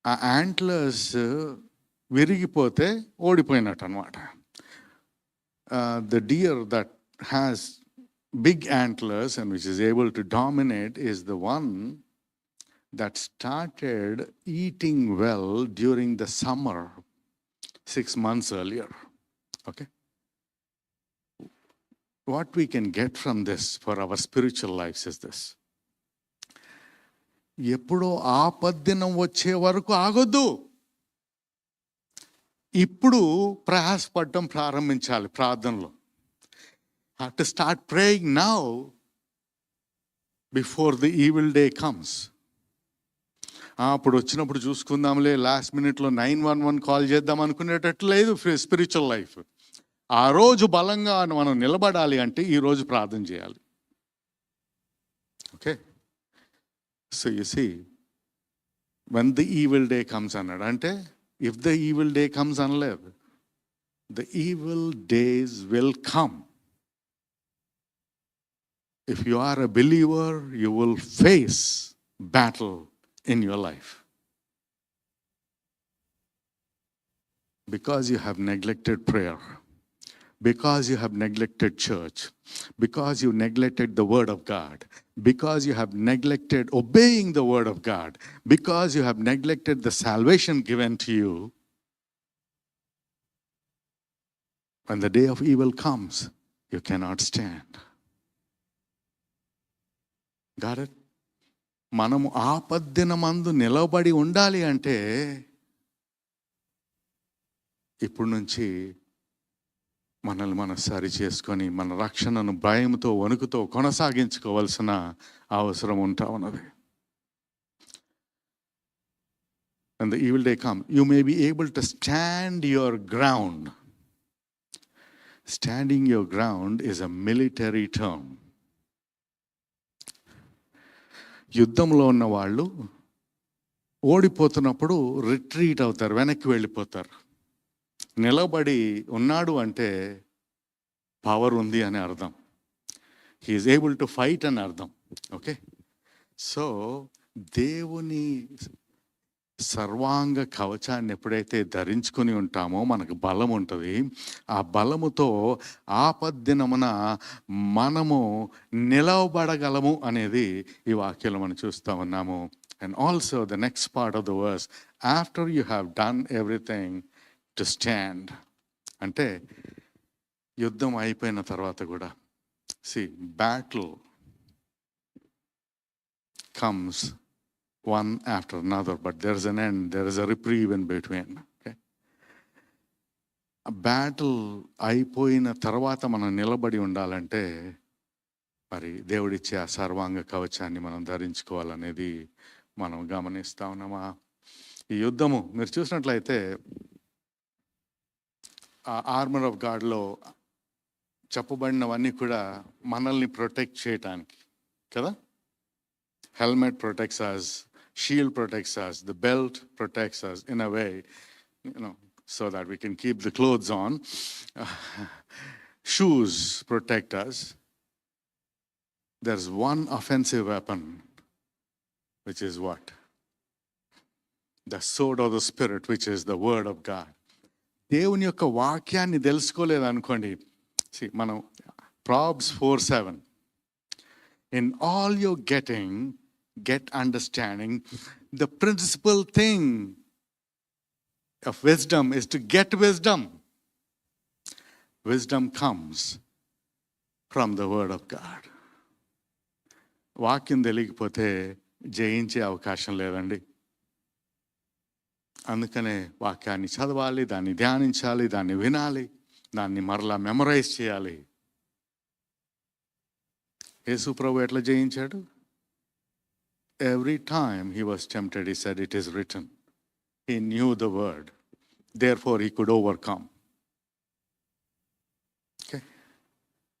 ఆ యాంట్లర్స్ విరిగిపోతే ఓడిపోయినట్టు అనమాట. The deer that has big antlers and which is able to dominate is the one that started eating well during the summer 6 months earlier. Okay, what we can get from this for our spiritual lives is this: ఎప్పుడో ఆపద్దినం వచ్చే వరకు ఆగొద్దు, ఇప్పుడు ప్రయాసపడటం ప్రారంభించాలి ప్రార్థనలో. Have to start praying now before the evil day comes. అప్పుడు వచ్చినప్పుడు చూసుకుందాంలే, last మినిట్లో 911 call చేద్దాం అనుకునేటట్లు లేదు స్పిరిచువల్ లైఫ్. ఆ రోజు బలంగా మనం నిలబడాలి అంటే ఈరోజు ప్రార్థన చేయాలి. Okay, so you see when the evil day comes అన్నాడు అంటే, if the evil day comes అనలేదు, the evil days will come. If you are a believer, you will face battle in your life. Because you have neglected prayer, because you have neglected church, because you neglected the word of God, because you have neglected obeying the word of God, because you have neglected the salvation given to you, when the day of evil comes, you cannot stand. Got it? మనము ఆపద్దినమందు నిలబడి ఉండాలి అంటే ఇప్పుడు నుంచి మనల్ని మనం సరి చేసుకొని మన రక్షణను భయంతో వణుకుతో కొనసాగించుకోవాల్సిన అవసరం ఉంటా ఉన్నది. And the evil day comes, you may be able to stand your ground. Standing your ground is a military term. యుద్ధంలో ఉన్న వాళ్ళు ఓడిపోతున్నప్పుడు రిట్రీట్ అవుతారు, వెనక్కి వెళ్ళిపోతారు. నిలబడి ఉన్నాడు అంటే పవర్ ఉంది అని అర్థం. He is able to fight అని అర్థం. ఓకే, సో దేవుని సర్వాంగ కవచాన్ని ఎప్పుడైతే ధరించుకొని ఉంటామో మనకు బలం ఉంటుంది. ఆ బలముతో ఆపద్దినమున మనము నిలవబడగలము అనేది ఈ వాక్యంలో మనం చూస్తూ ఉన్నాము. And also the next part of the verse, after you have done everything to stand అంటే యుద్ధం అయిపోయిన తర్వాత కూడా battle comes one after another, but there's an end, there is a reprieve in between. Okay, a battle అయిపోయిన తర్వాత మనం నిలబడి ఉండాలంటే మరి దేవుడిచ్చే ఆ సర్వాంగ కవచాన్ని మనం ధరించుకోవాలనేది మనం గమనిస్తా ఉన్నామా. ఈ యుద్ధము మీరు చూసినట్లయితే ఆ ఆర్మర్ ఆఫ్ గాడ్లో చెప్పబడినవన్నీ కూడా మనల్ని ప్రొటెక్ట్ చేయటానికి కదా. Helmet protects us, shield protects us, the belt protects us in a way, so that we can keep the clothes on. Shoes protect us. There's one offensive weapon, which is what? The sword of the Spirit, which is the word of God. దేవుని యొక్క వాక్యాన్ని తెలుసుకోలేదు అనుకోండి. మనం Proverbs 4:7, in all you're getting, get understanding. The principal thing of wisdom is to get wisdom. Wisdom comes from the word of God. వాక్యం తెలియకపోతే జయించే అవకాశం లేదండి. అందుకనే వాక్యాన్ని చదవాలి, దాన్ని ధ్యానించాలి, దాన్ని వినాలి, దాన్ని మరలా మెమరైజ్ చేయాలి. యేసు ప్రభు ఎట్లా జయించాడు? Every time he was tempted, he said, it is written. He knew the word. Therefore, he could overcome. Okay.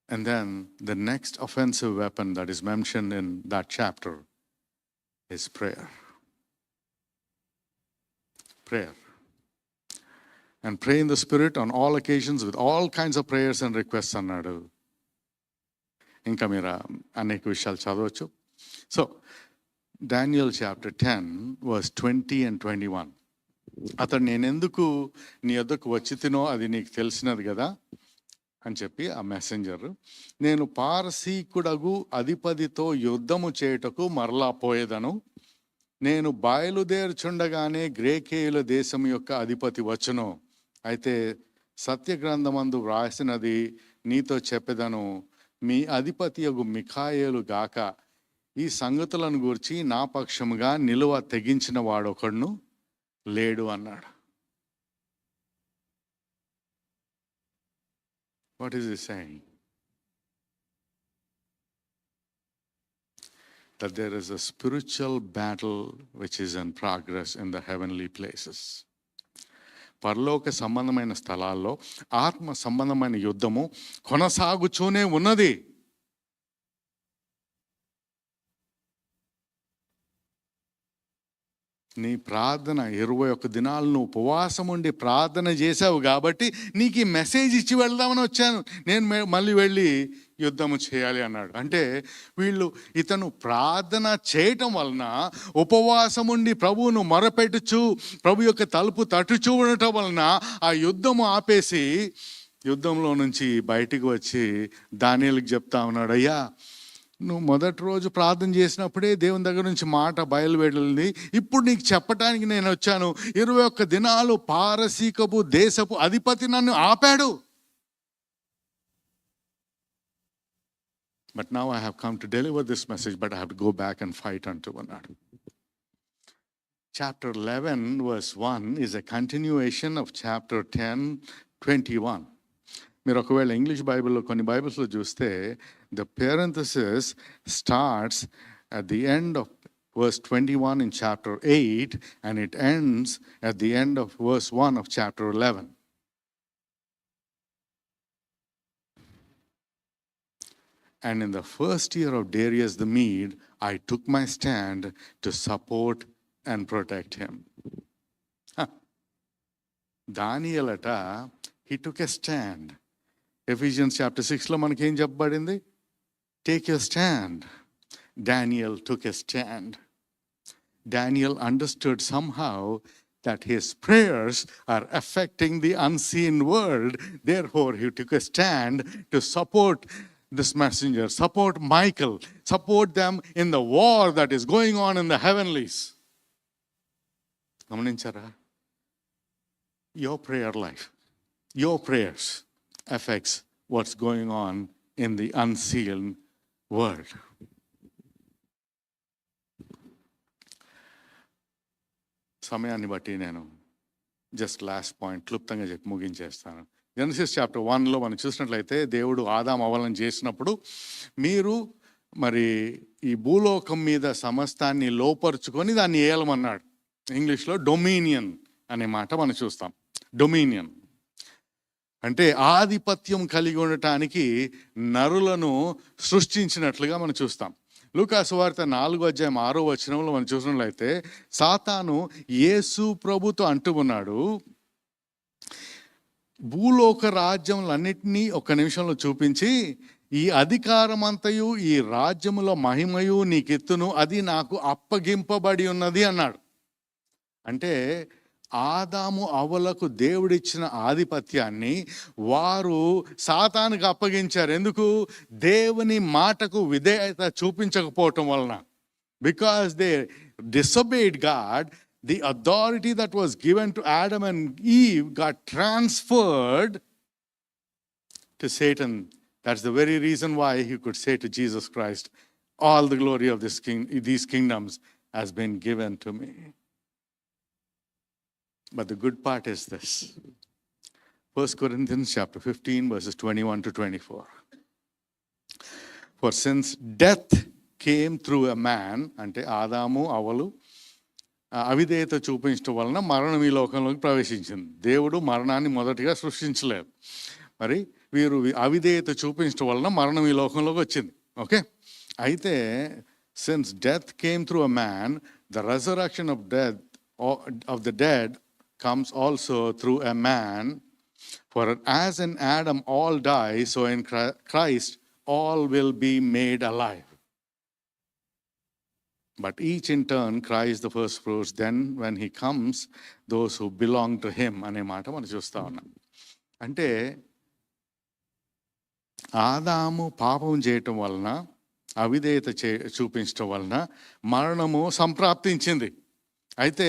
And then the next offensive weapon that is mentioned in that chapter is prayer. Prayer. And pray in the Spirit on all occasions with all kinds of prayers and requests అన్నాడు. ఇంకా మీరు అనేక విషయాలు చదవచ్చు. So Daniel chapter 10 verse 20 and 21. అతడు నేనెందుకు నీ వద్దకు వచ్చి తినో అది నీకు తెలిసినది కదా అని చెప్పి ఆ మెసెంజర్, నేను పారసీకుడగు అధిపతితో యుద్ధము చేయుటకు మరలా పోయేదను. నేను బయలుదేరుచుండగానే గ్రేకేయుల దేశం యొక్క అధిపతి వచ్చును. అయితే సత్యగ్రంథమందు వ్రాసినది నీతో చెప్పెదను, మీ అధిపతి యగు మిఖాయేలు గాక ఈ సంగతులను గూర్చి నా పక్షముగా నిలువ తెగించిన వాడొకడును లేడు అన్నాడు. What is he saying? That there is a spiritual battle which is in progress in the heavenly places. పరలోక సంబంధమైన స్థలాల్లో ఆత్మ సంబంధమైన యుద్ధము కొనసాగుతూనే ఉన్నది. నీ ప్రార్థన 21 దినాలు నువ్వు ఉపవాసం ఉండి ప్రార్థన చేసావు కాబట్టి నీకు ఈ మెసేజ్ ఇచ్చి వెళ్దామని వచ్చాను, నేను మళ్ళీ వెళ్ళి యుద్ధము చేయాలి అన్నాడు. అంటే వీళ్ళు ఇతను ప్రార్థన చేయటం వలన, ఉపవాసం ఉండి ప్రభువును మొరపెట్టుచు ప్రభు యొక్క తలుపు తట్టుచూ ఉండటం వలన ఆ యుద్ధము ఆపేసి యుద్ధంలో నుంచి బయటికి వచ్చి దానియేలుకి చెప్తా ఉన్నాడు, అయ్యా నువ్వు మొదటి రోజు ప్రార్థన చేసినప్పుడే దేవుని దగ్గర నుంచి మాట బయలువెళ్ళింది, ఇప్పుడు నీకు చెప్పటానికి నేను వచ్చాను. 21 దినాలు పారసీకపు దేశపు అధిపతి నన్ను ఆపాడు. But now I have come to deliver this message, but I have to go back and fight unto అన్నాడు. Chapter 11 verse 1 is a continuation of chapter 10:21. మీరు ఒకవేళ ఇంగ్లీష్ బైబిల్లో కొన్ని బైబిల్స్లో చూస్తే the parenthesis starts at the end of verse 21 in chapter 8 and it ends at the end of verse 1 of chapter 11. And in the first year of Darius the Mede, I took my stand to support and protect him. దానియేలట, he took a stand. Ephesians chapter 6 లో మనకి ఏం చెప్పబడింది? Take your stand. Daniel took a stand. Daniel understood somehow that his prayers are affecting the unseen world. Therefore, he took a stand to support this messenger, support Michael, support them in the war that is going on in the heavenlies. గమనించారా? Your prayer life, your prayers affects what's going on in the unseen world. సమయాన్ని బట్టి నేను just last point క్లుప్తంగా చెప్పి ముగించేస్తాను. Genesis chapter 1లో మనం చూసినట్లయితే దేవుడు ఆదాం అవ్వలను చేసినప్పుడు, మీరు మరి ఈ భూలోకం మీద సమస్తాన్ని లోపరుచుకొని దాన్ని ఏలమన్నాడు. ఇంగ్లీష్లో డొమినియన్ అనే మాట మనం చూస్తాం. డొమినియన్ అంటే ఆధిపత్యం కలిగి ఉండటానికి నరులను సృష్టించినట్లుగా మనం చూస్తాం. లూకా సువార్త 4:6 మనం చూసినట్లయితే సాతాను యేసు ప్రభుతో అంటూ ఉన్నాడు, భూలోక రాజ్యములన్నిటినీ ఒక నిమిషంలో చూపించి ఈ అధికారమంతయు ఈ రాజ్యముల మహిమయు నీకెత్తును, అది నాకు అప్పగింపబడి ఉన్నది అన్నాడు. అంటే ఆదాము అవ్వలకు దేవుడిచ్చిన ఆధిపత్యాన్ని వారు సాతానుకు అప్పగించారు. ఎందుకు? దేవుని మాటకు విధేయత చూపించకపోవటం వలన. Because they disobeyed God, the authority that was given to Adam and Eve got transferred to Satan. That's the very reason why he could say to Jesus Christ, all the glory of these kingdoms has been given to me. But the good part is this. 1 Corinthians chapter 15 verses 21 to 24. For since death came through a man, అంటే ఆదాము అవలు అవిధేయత చూపించడం వలన మరణం ఈ లోకంలోకి ప్రవేశించింది. దేవుడు మరణాన్ని మొదటిగా సృష్టించలేదు, మరి వీరు అవిధేయత చూపించడం వలన మరణం ఈ లోకంలోకి వచ్చింది. ఓకే, అయితే since death came through a man, the resurrection of the dead comes also through a man. For as in Adam all die, so in Christ all will be made alive. But each in turn, Christ the first fruits, then when he comes, those who belong to him. అనే మాట మనం చూస్తా ఉన్నాం. అంటే ఆదాము పాపం చేయటం వలన, అవిధేయత చూపించటం వలన మరణము సంప్రాప్తించింది. అయితే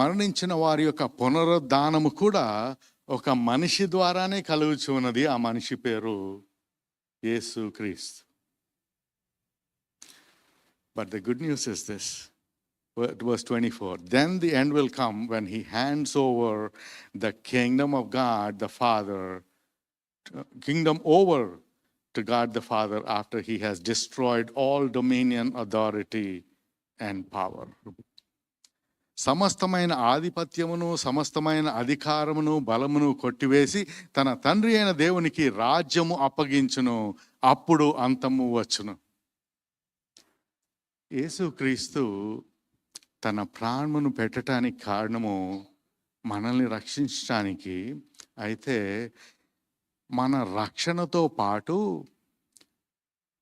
మరణించిన వారి యొక్క పునరుద్ధానము కూడా ఒక మనిషి ద్వారానే కలుగుచు ఉన్నది. ఆ మనిషి పేరు యేసు క్రీస్తు. But the good news is this, verse 24, then the end will come when he hands over the kingdom of God the Father, kingdom over to God the Father after he has destroyed all dominion, authority and power. సమస్తమైన ఆధిపత్యమును, సమస్తమైన అధికారమును, బలమును కొట్టివేసి తన తండ్రి అయిన దేవునికి రాజ్యము అప్పగించును, అప్పుడు అంతము వచ్చును. యేసుక్రీస్తు తన ప్రాణమును పెట్టడానికి కారణము మనల్ని రక్షించడానికి. అయితే మన రక్షణతో పాటు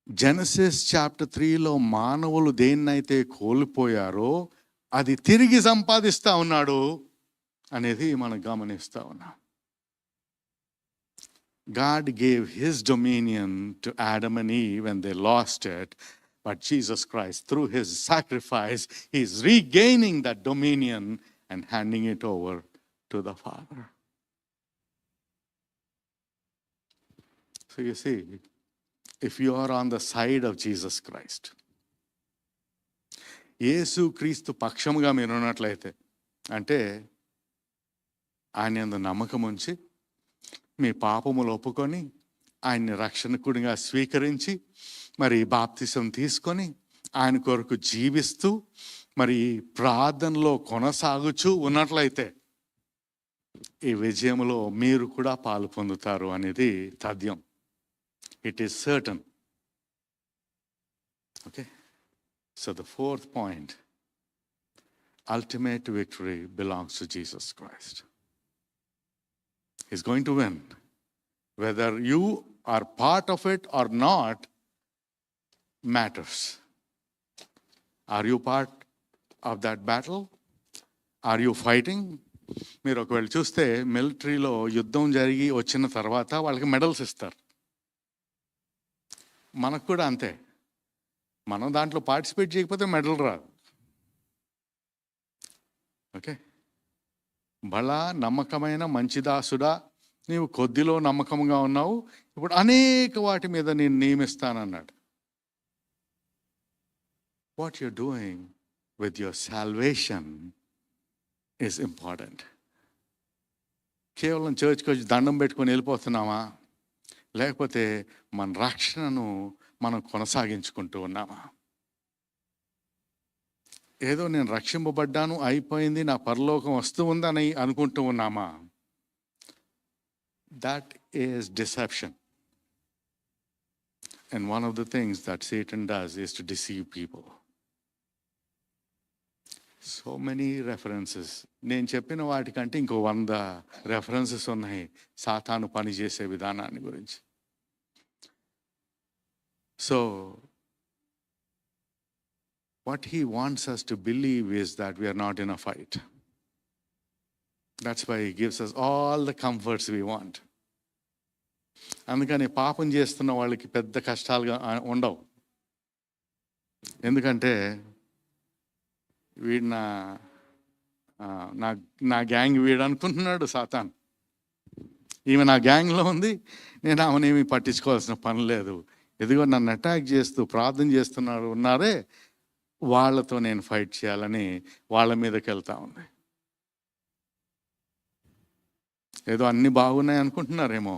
జెనసిస్ చాప్టర్ 3లో మానవులు దేన్నైతే కోల్పోయారో అది తిరిగి సంపాదిస్తా ఉన్నాడు అనేది మనం గమనిస్తా ఉన్నాం. God gave his dominion to Adam and Eve when they lost it. But Jesus Christ, through his sacrifice, he is regaining that dominion and handing it over to the Father. So you see, if you are on the side of Jesus Christ, యేసు క్రీస్తు పక్షముగా మీరు ఉన్నట్లయితే, అంటే ఆయన యందు నమ్మకం ఉంచి మీ పాపములు ఒప్పుకొని ఆయన్ని రక్షణకుడిగా స్వీకరించి మరి బాప్తిసం తీసుకొని ఆయన కొరకు జీవిస్తూ మరి ప్రార్థనలో కొనసాగుచూ ఉన్నట్లయితే ఈ విజయంలో మీరు కూడా పాలు పొందుతారు అనేది తథ్యం. It is certain. Okay, so the fourth point, ultimate victory belongs to Jesus Christ. He's going to win. Whether you are part of it or not matters. Are you part of that battle? Are you fighting? మీరు ఒకవేళ చూస్తే మిలిటరీలో యుద్ధం జరిగి వచ్చిన తర్వాత వాళ్ళకి medals ఇస్తారు. మనకు కూడా అంతే. మనం దాంట్లో పార్టిసిపేట్ చేయకపోతే మెడల్ రాదు. ఓకే, బలా నమ్మకమైన మంచి దాసుడా, నీవు కొద్దిలో నమ్మకంగా ఉన్నావు, ఇప్పుడు అనేక వాటి మీద నేను నియమిస్తానన్నాడు. What you're doing with your salvation is important. కేవలం చర్చ్కి వచ్చి దండం పెట్టుకొని వెళ్ళిపోతున్నామా, లేకపోతే మన రక్షణను మనం కొనసాగించుకుంటూ ఉన్నామా? ఏదో నేను రక్షింపబడ్డాను, అయిపోయింది, నా పరలోకం వస్తూ ఉందని అనుకుంటూ ఉన్నామా? That is deception. And one of the things that Satan does is to deceive people. So many references. నేను చెప్పిన వాటికంటే ఇంకో 100 రెఫరెన్సెస్ ఉన్నాయి సాతాను పనిచేసే విధానాన్ని గురించి. So, what he wants us to believe is that we are not in a fight. That's why he gives us all the comforts we want. అందుకని పాపం చేస్తున్న వాళ్ళకి పెద్ద కష్టాలుగా ఉండవు. ఎందుకంటే వీడు నా గ్యాంగ్ వీడు అనుకుంటున్నాడు సాతాన్. ఈమె నా గ్యాంగ్లో ఉంది, నేను ఆమెనేమి పట్టించుకోవాల్సిన పని లేదు. ఎదుగో నన్ను అటాక్ చేస్తూ ప్రార్థన చేస్తున్నారు ఉన్నారే, వాళ్ళతో నేను ఫైట్ చేయాలని వాళ్ళ మీదకి వెళ్తా ఉంది. ఏదో అన్నీ బాగున్నాయి అనుకుంటున్నారేమో,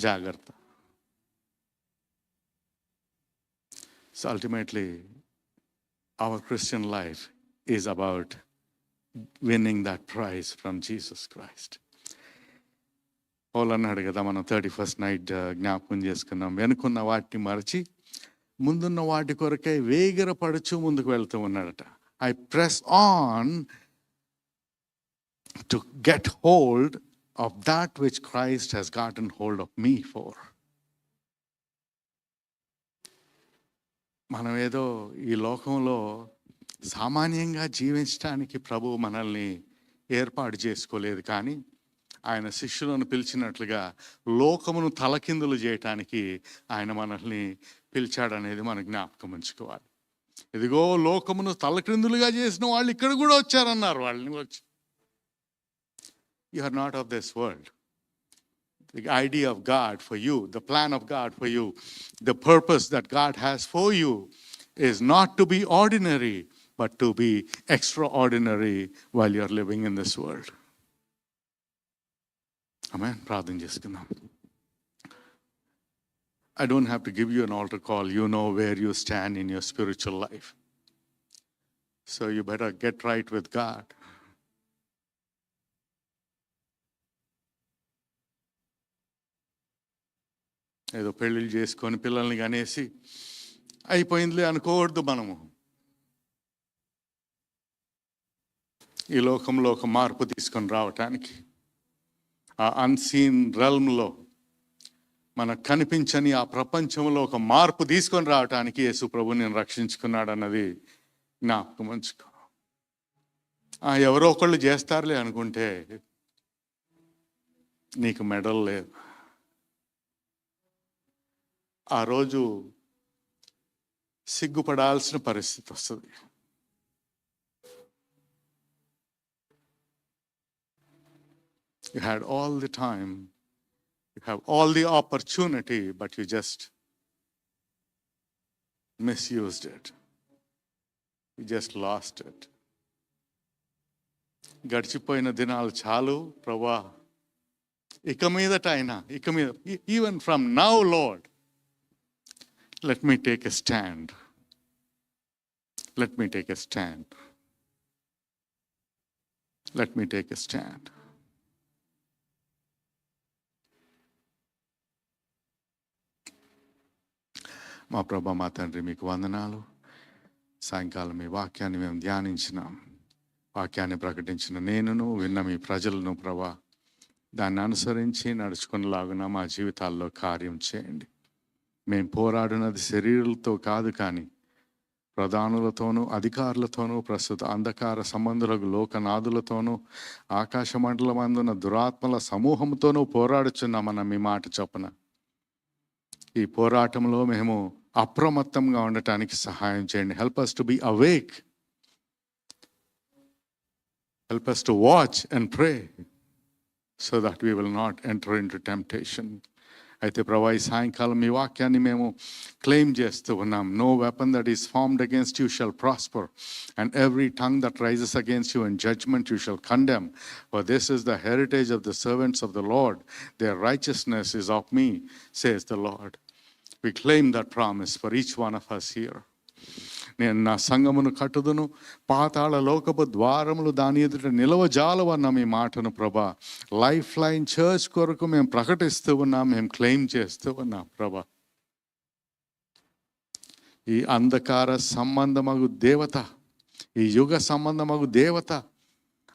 జాగ్రత్త. So ultimately, our Christian life is about winning that prize from Jesus Christ. పౌలు అన్నాడు కదా, మనం 31st నైట్ జ్ఞాపకం చేసుకున్నాం. వెనుకున్న వాటిని మరచి ముందున్న వాటి కొరకై వేగిరపడుచు ముందుకు వెళ్తూ ఉన్నాడట. I press on to get hold of that which Christ has gotten hold of me for. మనం ఏదో ఈ లోకంలో సామాన్యంగా జీవించడానికి ప్రభువు మనల్ని ఏర్పాటు చేసుకోలేదు, కానీ ఆయన శిష్యులను పిలిచినట్లుగా లోకమును తలకిందులు చేయటానికి ఆయన మనల్ని పిలిచాడనేది మనం జ్ఞాపకం ఉంచుకోవాలి. ఇదిగో లోకమును తలకిందులుగా చేసిన వాళ్ళు ఇక్కడ కూడా వచ్చారన్నారు. వాళ్ళని వచ్చి, you are not of this world. The idea of God for you, the plan of God for you, the purpose that God has for you is not to be ordinary, but to be extraordinary while you are living in this world. Amen. ప్రార్థన చేసుకుందాం. I don't have to give you an altar call. You know where you stand in your spiritual life. So you better get right with God. ఏదో పెళ్ళిళ్ళు చేసుకొని పిల్లల్ని కనేసి అయిపోయిందిలే అనుకోవద్దు. మనము ఈ లోకంలో ఒక మార్పు తీసుకొని రావటానికి, ఆ అన్సీన్ రెల్మ్లో, మనకు కనిపించని ఆ ప్రపంచంలో ఒక మార్పు తీసుకొని రావటానికి యేసు ప్రభు నేను రక్షించుకున్నాడు అన్నది జ్ఞాపకం ఉంచుకో. ఎవరో ఒకళ్ళు చేస్తారులే అనుకుంటే నీకు మెడల్ లేదు. ఆ రోజు సిగ్గుపడాల్సిన పరిస్థితి వస్తుంది. You had all the time, you have all the opportunity, but you just misused it. You just lost it. గడిచిపోయిన దినాలు చాలు ప్రభువా, ఇక మీదట అయినా, even from now, Lord, let me take a stand. Let me take a stand. Let me take a stand. మా ప్రభా, మా తండ్రి, మీకు వందనాలు. సాయంకాలం మీ వాక్యాన్ని మేము ధ్యానించినాం. వాక్యాన్ని ప్రకటించిన నేనును, విన్న మీ ప్రజలను ప్రభా, దాన్ని అనుసరించి నడుచుకునేలాగున మా జీవితాల్లో కార్యం చేయండి. మేము పోరాడినది శరీరాలతో కాదు, కానీ ప్రధానులతోనూ, అధికారులతోనూ, ప్రస్తుత అంధకార సంబంధులకు లోకనాథులతోనూ, ఆకాశ మండలమందున దురాత్మల సమూహంతోనూ పోరాడుచున్నామన్న మీ మాట చొప్పున ఈ పోరాటంలో మేము అప్రమత్తంగా ఉండటానికి సహాయం చేయండి. Help us to be awake. Help us to watch and pray so that we will not enter into temptation. అయితే ప్రభా, ఈ సాయంకాలం మీ వాక్యాన్ని మేము క్లెయిమ్ చేస్తూ ఉన్నాం. No weapon that is formed against you shall prosper, and every tongue that rises against you in judgment you shall condemn. For this is the heritage of the servants of the Lord. Their righteousness is of me, says the Lord. We claim that promise for each one of us here. నేను నా సంఘమును కట్టుదును, పాతాళ లోకపు ద్వారములు దాని ఎదుట నిలవజాలవన్న మీ మాటను ప్రభా life line church కొరకు మేము ప్రకటిస్తూ ఉన్నాం, మేము క్లెయిమ్ చేస్తూ ఉన్నాం ప్రభా. ఈ అంధకార సంబంధమగు దేవత, ఈ యుగ సంబంధమగు దేవత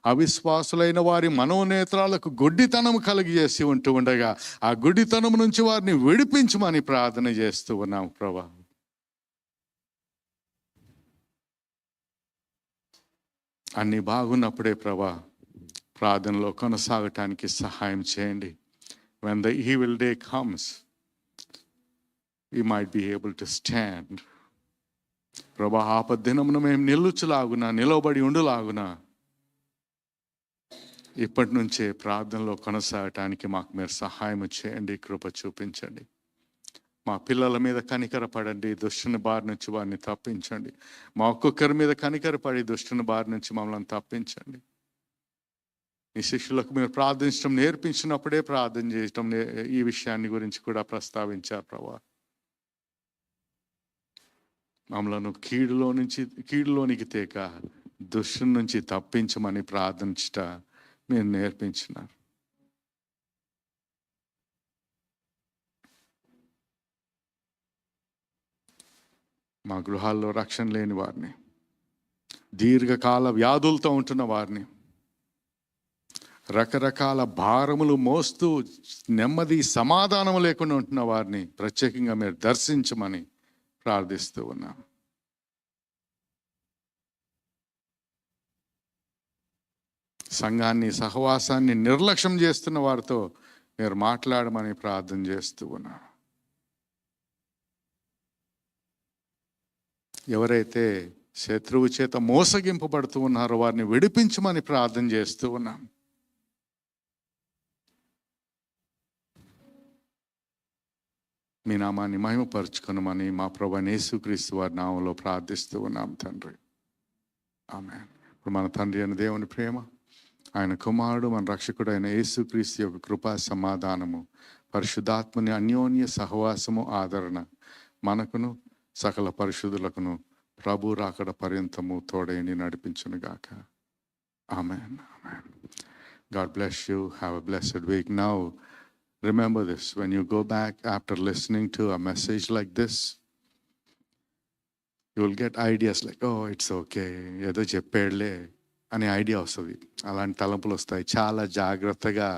అవిశ్వాసులైన వారి మనోనేత్రాలకు గుడ్డితనం కలిగజేసి ఉంటూ ఉండగా ఆ గుడ్డితనం నుంచి వారిని విడిపించమని ప్రార్థన చేస్తూ ఉన్నాం ప్రభా. అన్నీ బాగున్నప్పుడే ప్రభా ప్రార్థనలో కొనసాగటానికి సహాయం చేయండి. When the evil day comes, we might be able to stand. ప్రభా ఆపద్దినమున మేము నిలవబడి ఉండులాగున ఇప్పటి నుంచే ప్రార్థనలో కొనసాగటానికి మాకు మీరు సహాయం చేయండి, కృప చూపించండి. మా పిల్లల మీద కనికరపడండి, దుష్టుని బారి నుంచి వారిని తప్పించండి. మా ఒక్కొక్కరి మీద కనికరపడి దుష్టుని బారి నుంచి మమ్మల్ని తప్పించండి. ఈ శిష్యులకు మీరు ప్రార్థించడం నేర్పించినప్పుడే ప్రార్థన చేయటం ఈ విషయాన్ని గురించి కూడా ప్రస్తావించారు ప్రభా. మమ్మలను కీడులోనికి తేక దుష్టుని నుంచి తప్పించమని ప్రార్థించట మీరు నేర్పించినారు. మా గృహాల్లో రక్షణ లేని వారిని, దీర్ఘకాల వ్యాధులతో ఉంటున్న వారిని, రకరకాల భారములు మోస్తూ నెమ్మది సమాధానం లేకుండా ఉంటున్న వారిని ప్రత్యేకంగా మీరు దర్శించమని ప్రార్థిస్తూ ఉన్నాం. సంఘాన్ని, సహవాసాన్ని నిర్లక్ష్యం చేస్తున్న వారితో మీరు మాట్లాడమని ప్రార్థన చేస్తూ ఉన్నాం. ఎవరైతే శత్రువు చేత మోసగింపబడుతూ ఉన్నారో వారిని విడిపించమని ప్రార్థన చేస్తూ ఉన్నాం. మీ నామాన్ని మహిమపరచుకొనమని మా ప్రభువైన యేసుక్రీస్తు వారి నామంలో ప్రార్థిస్తూ ఉన్నాం తండ్రి, ఆమేన్. ఇప్పుడు మన తండ్రి అయిన దేవుని ప్రేమ, ఆయన కుమారుడు మన రక్షకుడు అయిన యేసుక్రీస్తు యొక్క కృపా సమాధానము, పరిశుద్ధాత్మని అన్యోన్య సహవాసము, ఆదరణ మనకును సకల పరిశుద్ధులకును ప్రభు రాకడ పర్యంతము తోడైండి నడిపించునుగాక. ఆమేన్, ఆమేన్. God bless you. Have a blessed week. Now, remember this, when you go back after listening to a message like this, you will get ideas like, oh, it's okay, ఏదో చెప్పేళ్ళే అనే ఐడియా వస్తుంది. అలాంటి తలంపులు వస్తాయి. చాలా జాగ్రత్తగా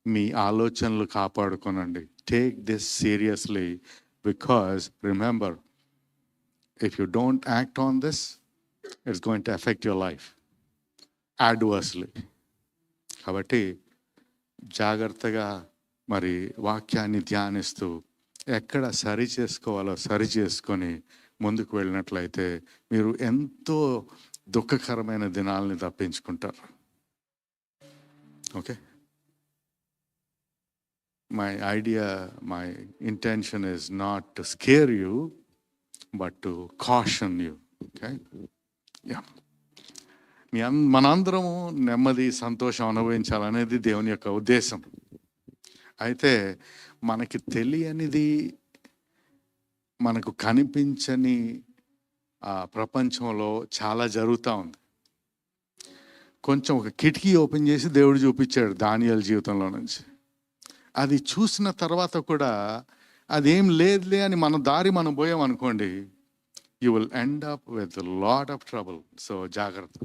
మీ ఆలోచనలు కాపాడుకోనండి. Take this seriously, because remember, if you don't act on this, it's going to affect your life adversely. కాబట్టి జాగ్రత్తగా మరి వాక్యాన్ని ధ్యానిస్తూ ఎక్కడ సరి చేసుకోవాలో సరి చేసుకొని ముందుకు వెళ్ళినట్లయితే మీరు ఎంతో దుఃఖకరమైన దినాలని తప్పించుకుంటారు. Okay, my intention is not to scare you, but to caution you. Okay? Yeah. మనందరము నెమ్మది, సంతోషం అనుభవించాలనేది దేవుని యొక్క ఉద్దేశం. అయితే మనకి తెలియనిది, మనకు కనిపించని ప్రపంచంలో చాలా జరుగుతూ ఉంది. కొంచెం ఒక కిటికీ ఓపెన్ చేసి దేవుడు చూపించాడు దానియేలు జీవితంలో నుంచి. అది చూసిన తర్వాత కూడా అదేం లేదులే అని మన దారి మనం పోయామనుకోండి, you will end up with a lot of trouble. So జాగ్రత్త.